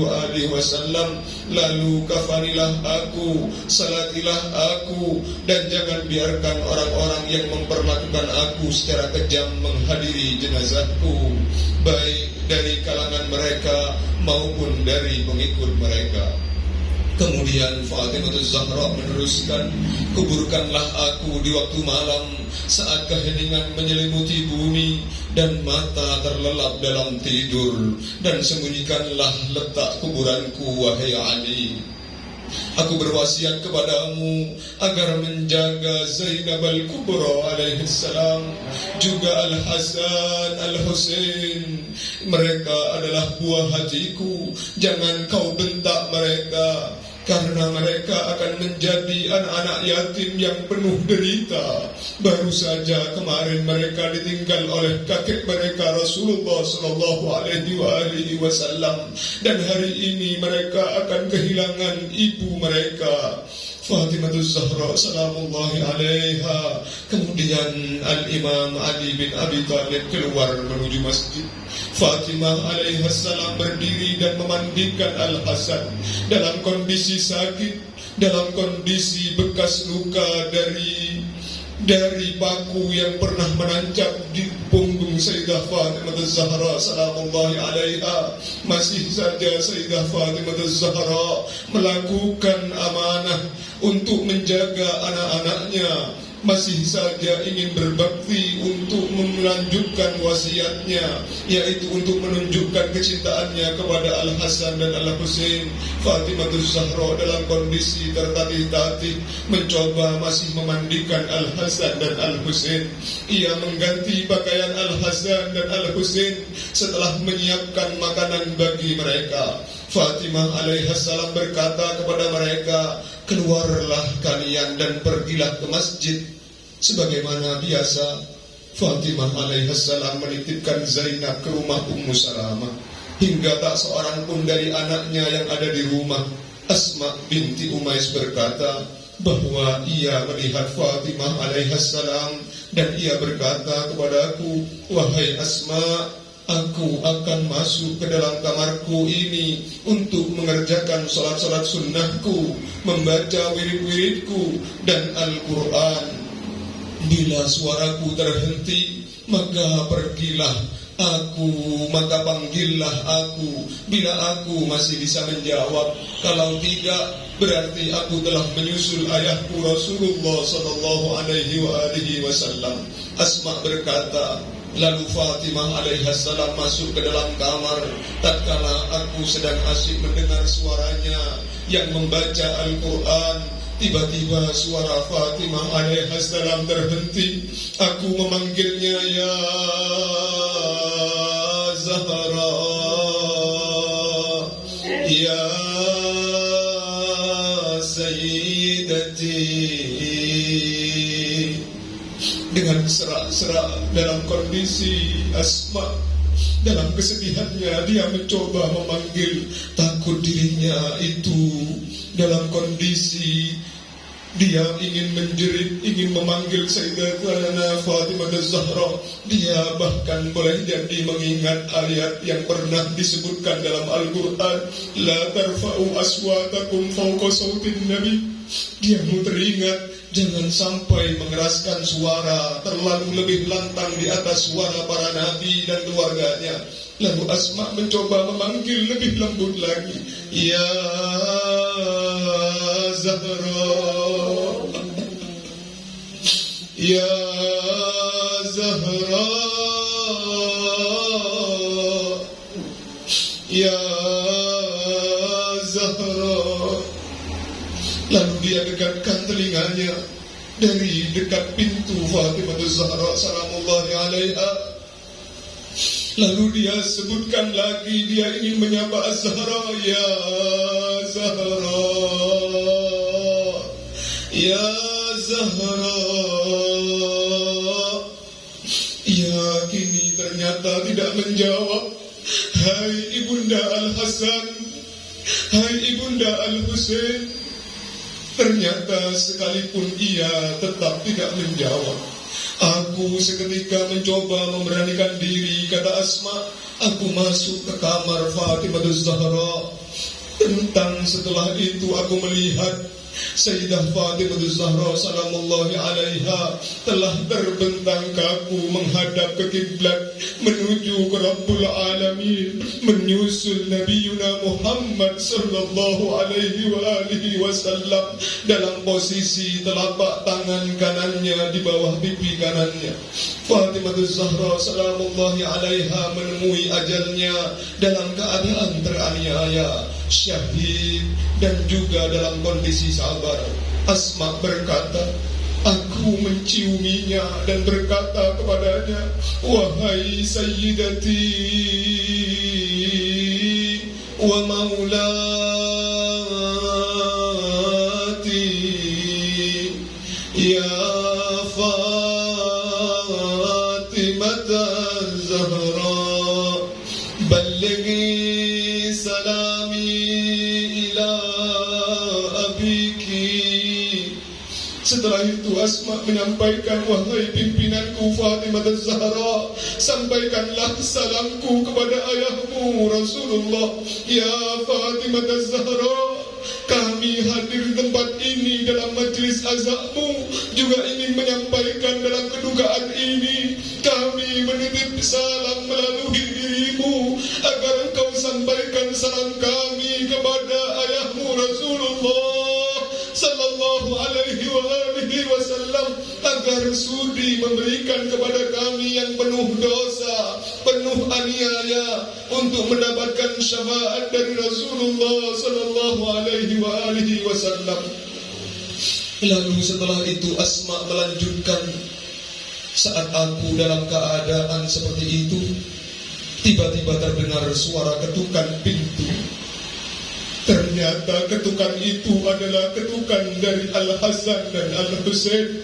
wasallam. Lalu kafanilah aku, salatilah aku, dan jangan biarkan orang-orang yang memperlakukan aku secara kejam menghadiri jenazahku, baik dari kalangan mereka maupun dari pengikut mereka." Kemudian Fatimah Zahra meneruskan, "Kuburkanlah aku di waktu malam saat keheningan menyelimuti bumi dan mata terlelap dalam tidur, dan sembunyikanlah letak kuburanku, wahai Ali. Aku berwasiat kepadamu agar menjaga Zainab al-Kubra alaihi salam, juga Al-Hasan, Al-Husain. Mereka adalah buah hatiku. Jangan kau bentak mereka, karena mereka akan menjadi anak-anak yatim yang penuh derita. Baru saja kemarin mereka ditinggal oleh kakek mereka Rasulullah sallallahu alaihi wasallam, dan hari ini mereka akan kehilangan ibu mereka, Fatimah Zahra salamullahi alaiha." Kemudian Al-Imam Ali bin Abi Thalib keluar menuju masjid. Fatimah alaihissalam berdiri dan memandikan Al-Hasan dalam kondisi sakit. dalam kondisi bekas luka dari paku yang pernah menancap di punggung Sayyidah Fatimah Az-Zahra salamullahi alaiha. Masih saja Sayyidah Fatimah Az-Zahra melakukan amanah untuk menjaga anak-anaknya, masih saja ingin berbakti untuk melanjutkan wasiatnya, yaitu untuk menunjukkan kecintaannya kepada Al-Hasan dan Al-Husain. Fatimah Az-Zahra dalam kondisi tertatih-tatih mencoba masih memandikan Al-Hasan dan Al-Husain. Ia mengganti pakaian Al-Hasan dan Al-Husain setelah menyiapkan makanan bagi mereka. Fatimah alaihassalam berkata kepada mereka, keluarlah kalian dan pergilah ke masjid. Sebagaimana biasa, Fatimah alaihassalam menitipkan Zainab ke rumah Ummu Salamah, hingga tak seorang pun dari anaknya yang ada di rumah. Asma binti Umais berkata bahwa ia melihat Fatimah alaihassalam dan ia berkata kepadaku, wahai Asma, aku akan masuk ke dalam kamarku ini untuk mengerjakan salat-salat sunnahku, membaca wirid-wiridku dan Al-Quran. Bila suaraku terhenti, maka pergilah aku, maka panggillah aku. Bila aku masih bisa menjawab, kalau tidak, berarti aku telah menyusul ayahku Rasulullah sallallahu alaihi wasallam. Asma berkata, lalu Fatimah alaihassalam masuk ke dalam kamar. Tatkala aku sedang asyik mendengar suaranya yang membaca Al-Quran, tiba-tiba suara Fatimah alaihassalam terhenti. Aku memanggilnya, ya Zahra, ya Sayyidati. Dengan serak-serak dalam kondisi Asma, dalam kesedihannya dia mencoba memanggil, takut dirinya itu dalam kondisi dia ingin menjerit, ingin memanggil Sayyidatuna Fatimah Az-Zahra. Dia bahkan boleh jadi mengingat ayat yang pernah disebutkan dalam Al-Quran, la tarfa'u aswatakum fawqa sautin nabi. Dia teringat, jangan sampai mengeraskan suara terlalu lebih lantang di atas suara para nabi dan keluarganya. Lalu Asma mencoba memanggil lebih lembut lagi, ya Zahra, ya Zahra, ya Zahra. Lalu dia dekatkan telinganya dari dekat pintu Fatimah Az-Zahra salamullahi alaiha. Lalu dia sebutkan lagi, dia ingin menyapa Az-Zahra, ya Zahra, ya Zahra. Ia kini ternyata tidak menjawab. Hai ibunda Al-Hasan, hai ibunda Al-Husain. Ternyata sekalipun ia tetap tidak menjawab. Aku seketika mencoba memberanikan diri, kata Asma. Aku masuk ke kamar Fatimah Az-Zahra. Tentang setelah itu aku melihat Sayyidah Fatimah Az-Zahra salamullahi alaiha telah terbentang kaku menghadap ke kiblat, menuju ke Rabbul Alamin, menyusul Nabiuna Muhammad sallallahu alaihi wasallam dalam posisi telapak tangan kanannya di bawah pipi kanannya. Fatimah Az-Zahra salamullahi alaiha menemui ajalnya dalam keadaan teraniaya, syahid, dan juga dalam kondisi sabar. Asma berkata, aku menciuminya dan berkata kepadanya, wahai Sayyidati wa maulati, ya Fatimah Az-Zahra, ballighi salami ila abiki. Setelah itu Asma menyampaikan, wahai pimpinanku Fatimah Az-Zahra, sampaikanlah salamku kepada ayahmu Rasulullah. Ya Fatimah Az-Zahra, kami hadir di tempat tempat ini dalam majlis azakmu juga ingin menyampaikan dalam kedukaan ini. Kami menitip salam melalui dirimu agar engkau sampaikan salam kami kepada ayahmu Rasulullah sallallahu alaihi wasallam agar sudi memberikan kepada kami yang penuh dosa, penuh aniaya untuk mendapatkan syafaat dari Rasulullah sallallahu alaihi wasallam. Lalu setelah itu Asma melanjutkan, saat aku dalam keadaan seperti itu, tiba-tiba terdengar suara ketukan pintu. Ternyata ketukan itu adalah ketukan dari Al-Hasan dan Al-Husain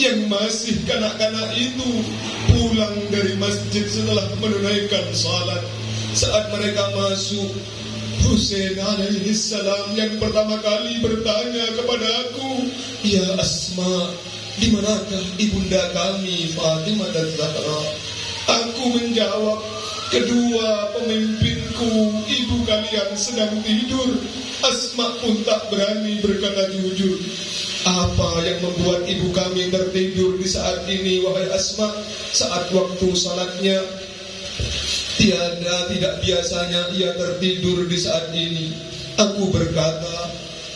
yang masih kanak-kanak itu pulang dari masjid setelah menunaikan salat. Saat mereka masuk, Husain alaihissalam yang pertama kali bertanya kepada aku, "Ya Asma, di manakah ibunda kami Fatimah dan Zahra?" Aku menjawab, "Kedua pemimpinku, ibu kalian sedang tidur." Asma pun tak berani berkata jujur. "Apa yang membuat ibu kami tertidur di saat ini, wahai Asma? Saat waktu salatnya, tidak biasanya ia tertidur di saat ini." Aku berkata,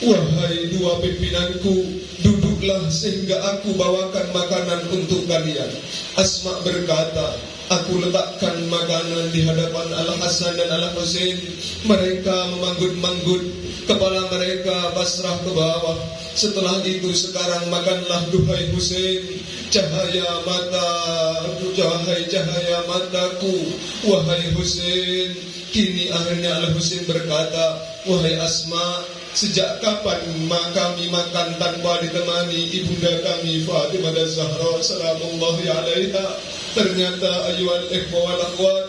"Wahai dua pimpinanku, duduklah sehingga aku bawakan makanan untuk kalian." Asma berkata, "Aku letakkan makanan di hadapan Al-Hasan dan Al-Husain. Mereka memanggut-manggut, kepala mereka pasrah ke bawah. Setelah itu, sekarang makanlah duhai Husain, cahaya mataku, wahai Husain." Kini akhirnya Al-Husain berkata, "Wahai Asma, sejak kapan kami makan tanpa ditemani ibunda kami Fatimah dan Zahra salamullahi alaiha?" Ternyata ayyuhal ikhwah wal akhwat,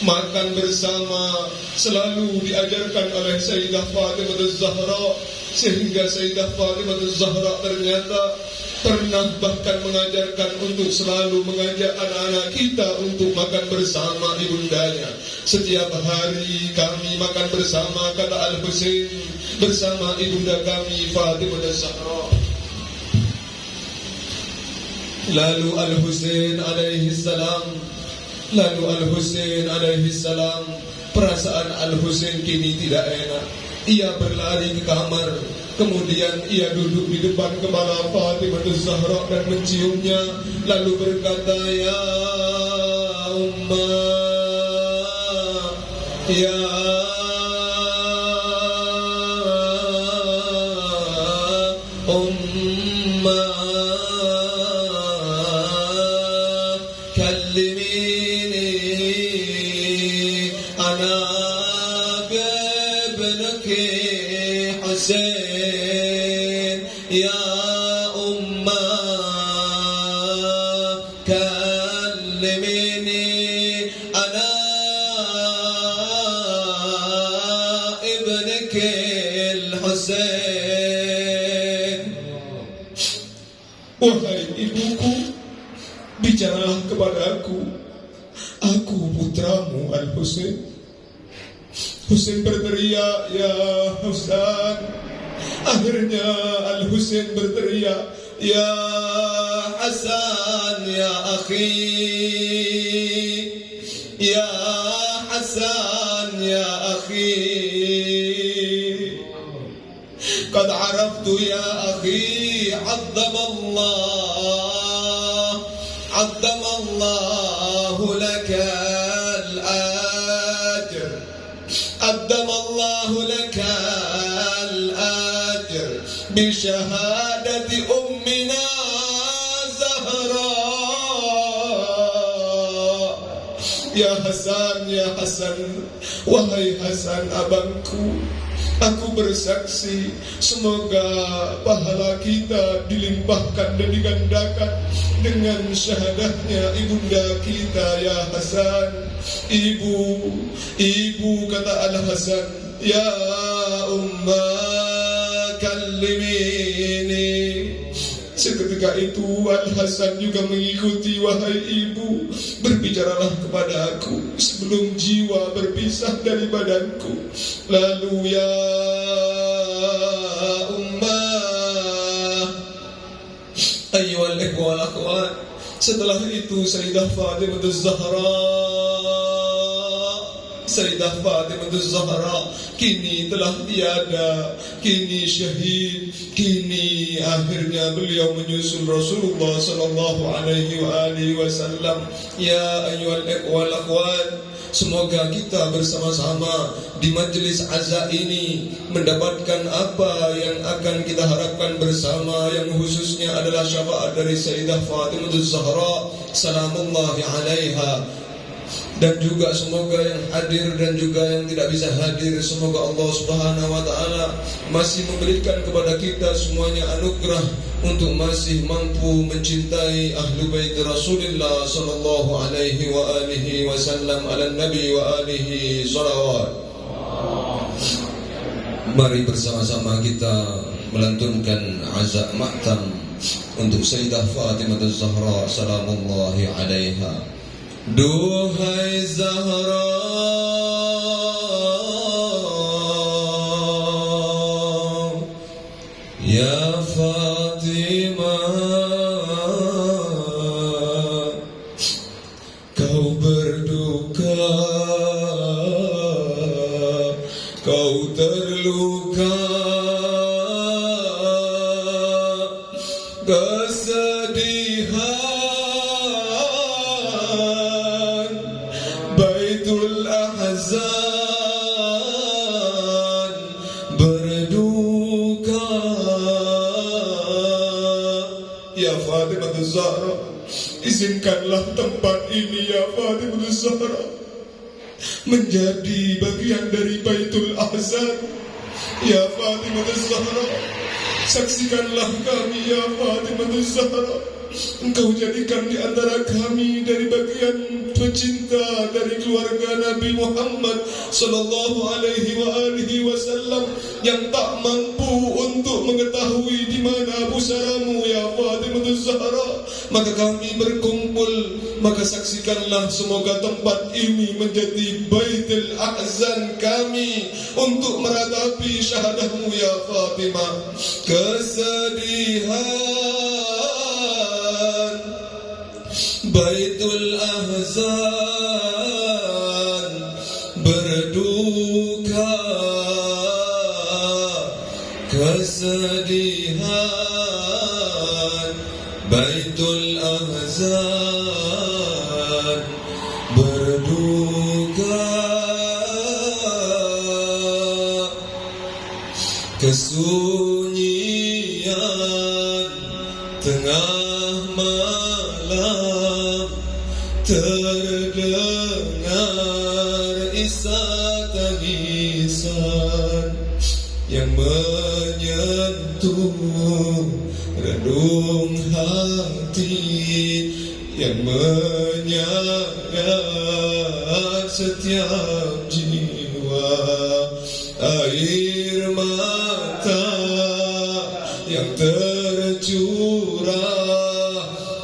makan bersama selalu diajarkan oleh Sayyidah Fatimah Zahra, sehingga Sayyidah Fatimah Zahra ternyata pernah bahkan mengajarkan untuk selalu mengajak anak-anak kita untuk makan bersama ibundanya. Setiap hari kami makan bersama, kata Al-Husain, bersama ibunda kami Fatimah Zahra. Lalu Al-Husain alaihi salam, perasaan Al-Husain kini tidak enak. Ia berlari ke kamar, kemudian ia duduk di depan kepala Fatimah Zahra dan menciumnya, lalu berkata, "Ya Ummah, ya Ummah, kallimini ana bibnaki Husain, ya Ummah, kallimini ana ibnaki Husain." "Wahai ibuku, bicaralah kepadaku. Aku putramu Al-Husain." Husain berteriak, "Ya Hasan." Akhirnya Al-Husain berteriak, "Ya Hasan, ya akhi, ya Hasan, ya akhi, qad araftu ya akhi, addamallahu lakal ajr, addamallahu lakal ajr bishahadati ummina Zahra." Ya Hasan, ya Hasan, wahai Hasan abangku, aku bersaksi semoga pahala kita dilimpahkan dan digandakan dengan syahadahnya ibunda kita ya Hasan. Ibu, kata Al-Hasan, "Ya Ummah, kallimini." Seketika itu Al-Hasan juga mengikuti, "Wahai ibu, berbicaralah kepada aku sebelum jiwa berpisah dari badanku." Lalu, "Ya Ummah, Setelah itu Sayyidah Fatimah Zahra kini telah tiada, kini syahid, kini akhirnya beliau menyusul Rasulullah sallallahu alaihi wasallam. Ya ayyuhal ikhwal akhwat, semoga kita bersama-sama di majelis azza ini mendapatkan apa yang akan kita harapkan bersama, yang khususnya adalah syafaat dari Sayyidah Fatimah Zahra salamullahi alaiha. Dan juga semoga yang hadir dan juga yang tidak bisa hadir, semoga Allah Subhanahu wa taala masih memberikan kepada kita semuanya anugerah untuk masih mampu mencintai ahlu bait Rasulullah sallallahu alaihi wasallam ala nabi wa alihi salawat. Mari bersama-sama kita melantunkan azan maktam untuk Sayyidah Fatimah Zahra salamullahi alaiha. Duhai Zahra, ya Fatimah, kau berduka, kau terluka, kesedihan Baitul Ahzan berduka. Ya Fatimah Zahra, izinkanlah tempat ini ya Fatimah Zahra menjadi bagian dari Baitul Ahzan. Ya Fatimah Zahra, saksikanlah kami ya Fatimah Zahra. Engkau jadikan di antara kami dari bagian pecinta dari keluarga Nabi Muhammad sallallahu alaihi wasallam yang tak mampu untuk mengetahui di mana pusaramu ya Fatimah Zahra. Maka kami berkumpul, maka saksikanlah semoga tempat ini menjadi Baitul Ahzan kami untuk meratapi syahadahmu ya Fatimah. Kesedihan Baitul Ahzan berduka, kesedihan Baitul Ahzan berduka, kesunyian tengah malam terdengar isak tangisan yang menyentuh redung hati, yang menyayat setiap jiwa. Air mata yang tercurah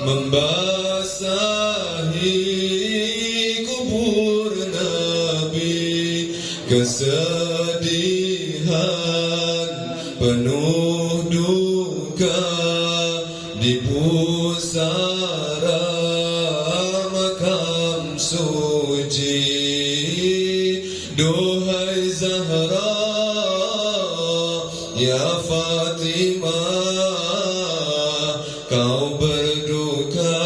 membasahi kubur Nabi, kesedihan penuh duka di pusara makam suci. Duhai Zahra, ya Fatimah, kau berduka,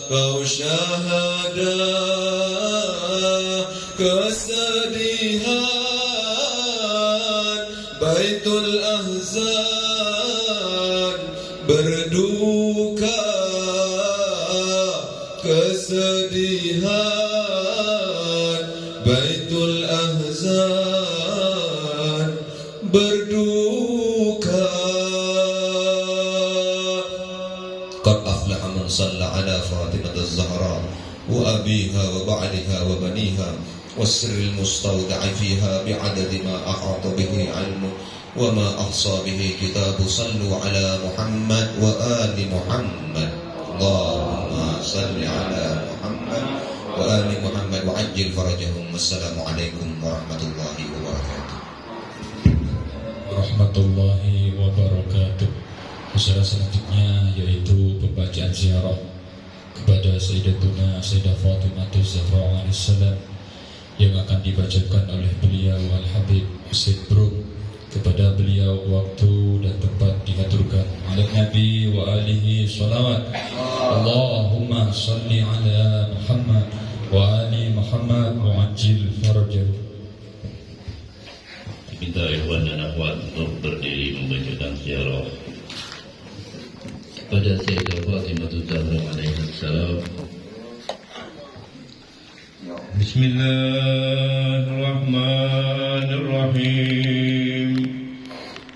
kau syahadah, kesedihan Baitul Ahzan berduka, kesedihan Baitul Ahzan berduka. Qad aflaha man shalla ala Fatimah Az-Zahra wa abiha wa ba'liha wa baniha was-sirr al-mustawda'i fiha bi'adadi ma ahata bihi 'ilmu wa ma ahsa bihi kitabu. Sallu ala Muhammad wa ali Muhammad. Allahumma salli ala Muhammad wa ali Muhammad wa ajil farajahum. Wassalamualaikum warahmatullahi wabarakatuh. Warahmatullahi wabarakatuh. Acara selanjutnya yaitu pembacaan ziarah kepada Sayyidatuna Sayyidah Fatimah Zahra alaihissalam yang akan dibacakan oleh beliau Al-Habib Syed Brum. Kepada beliau waktu dan tempat diaturkan. Ala Nabi wa alihi salawat. Allahumma salli ala Muhammad wa ali Muhammad mu'ajjil farajahu. Kita ikhwan dan akhwat untuk berdiri membacakan ziarah pada Sayyidah Fatimah Zahra alaihissalam. Bismillahirrahmanirrahim.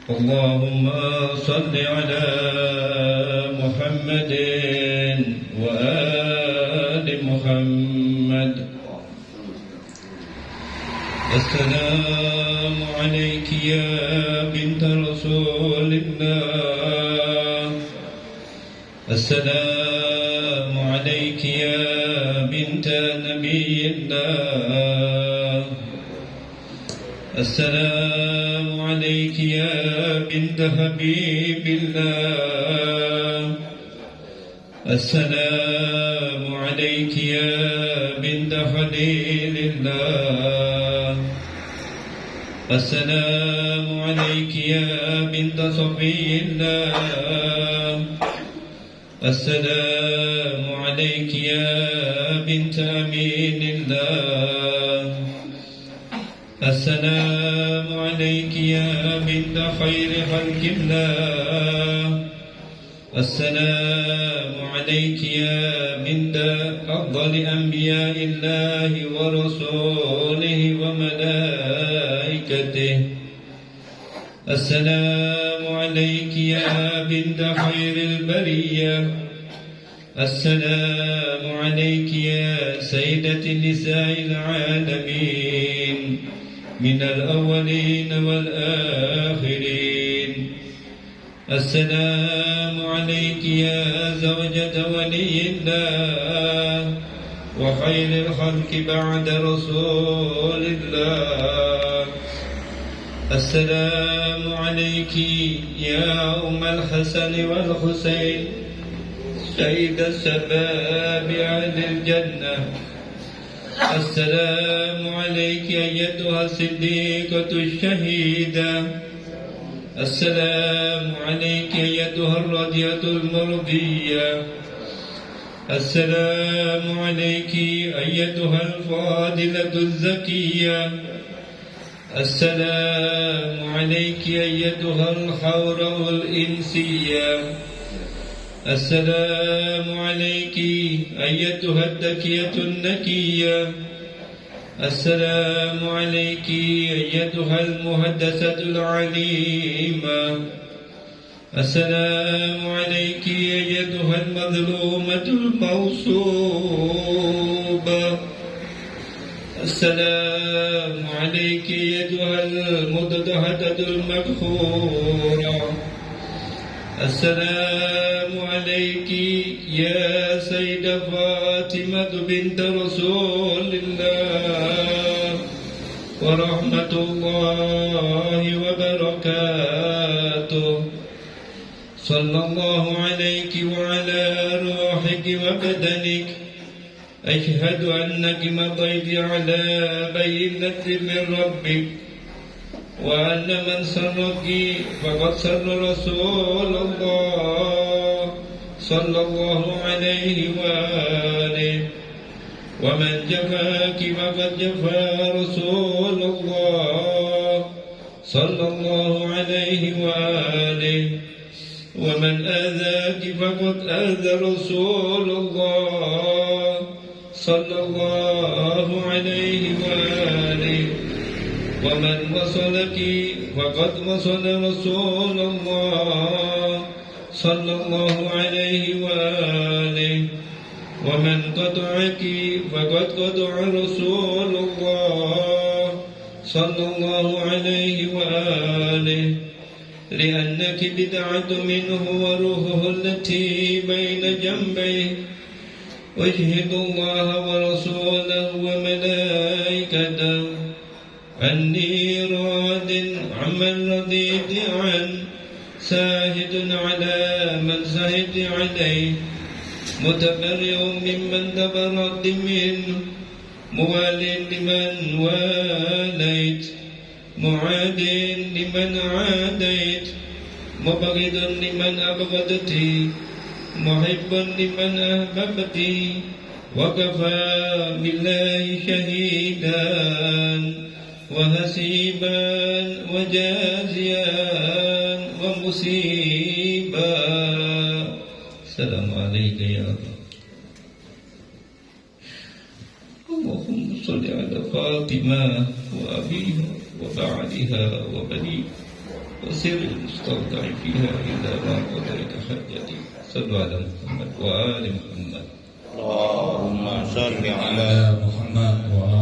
Allahumma salli ala Muhammadin wa ali Muhammad. Assalamu alayki ya binta Rasulillah. Assalamu alayki ya binta Nabiyillah. Assalamu alayki ya binta Habibillah. Assalamu alayki ya binta Khalilillah. Assalamu alayki ya binta Safiyillah. Assalamu alayki ya binta Aminillah. Assalamu alayki ya binta khairi khalqillah. Assalamu alayki ya binta afdali anbiyaillahi wa rasulihi wa malaikatihi. Assalamu alayki ya binta khairil bariyah. Assalamu alayki ya sayyidati nisa'il alamin minal awwalin wal akhirin. Assalamu alayki ya zawjata waliyillah wa khairil khalqi ba'da rasulillah. Assalamu alayki ya ummul Hasan wal Husain سيد الشباب أهل الجنة. السلام عليك أيتها الصديقة الشهيدة. السلام عليك أيتها الراضية المرضية. السلام عليك أيتها الفاضلة الزكية. السلام عليك أيتها الحورة الإنسية. السلام عليك أيتها الدكية النكية. السلام عليك أيتها المهدسة العليمة. السلام عليك أيتها المظلومة الموصوبة. السلام عليك أيتها المضطهدة المقهورة. السلام عليك يا سيدة فاطمة بنت رسول الله ورحمة الله وبركاته. صلى الله عليك وعلى روحك وبدنك. أشهد أنك مضيت على بينة من ربك وأن من سرك فقد سر رسول الله صلى الله عليه وآله. ومن جفاك فقد جفا رسول الله صلى الله عليه وآله. ومن آذاك فقد آذى رسول الله صلى الله عليه وآله. ومن وصلك فقد وصل رسول الله صلى الله عليه وآله. ومن قطعك فقد قطع رسول الله صلى الله عليه وآله. لأنك بدعة منه وروحه التي بين جنبيه. واشهد الله ورسوله وملائكته أني راض عمن رضيت عنه ساهد على من زهد عليه متبرئ ممن تبرأت منه موال لمن واليت معاد لمن عاديت مبغض لمن أبغضت محب لمن أحببت وكفى بالله شهيدا وحسيبا وجازيا ومصيبا. السلام عليك يا الله. اللهم صل على فاطمة وأبيها وبعلها وبنيها وسر المستودع فيها إلا ما قضيت حاجتي. صلوا على محمد وآل محمد. اللهم صل على على محمد وآل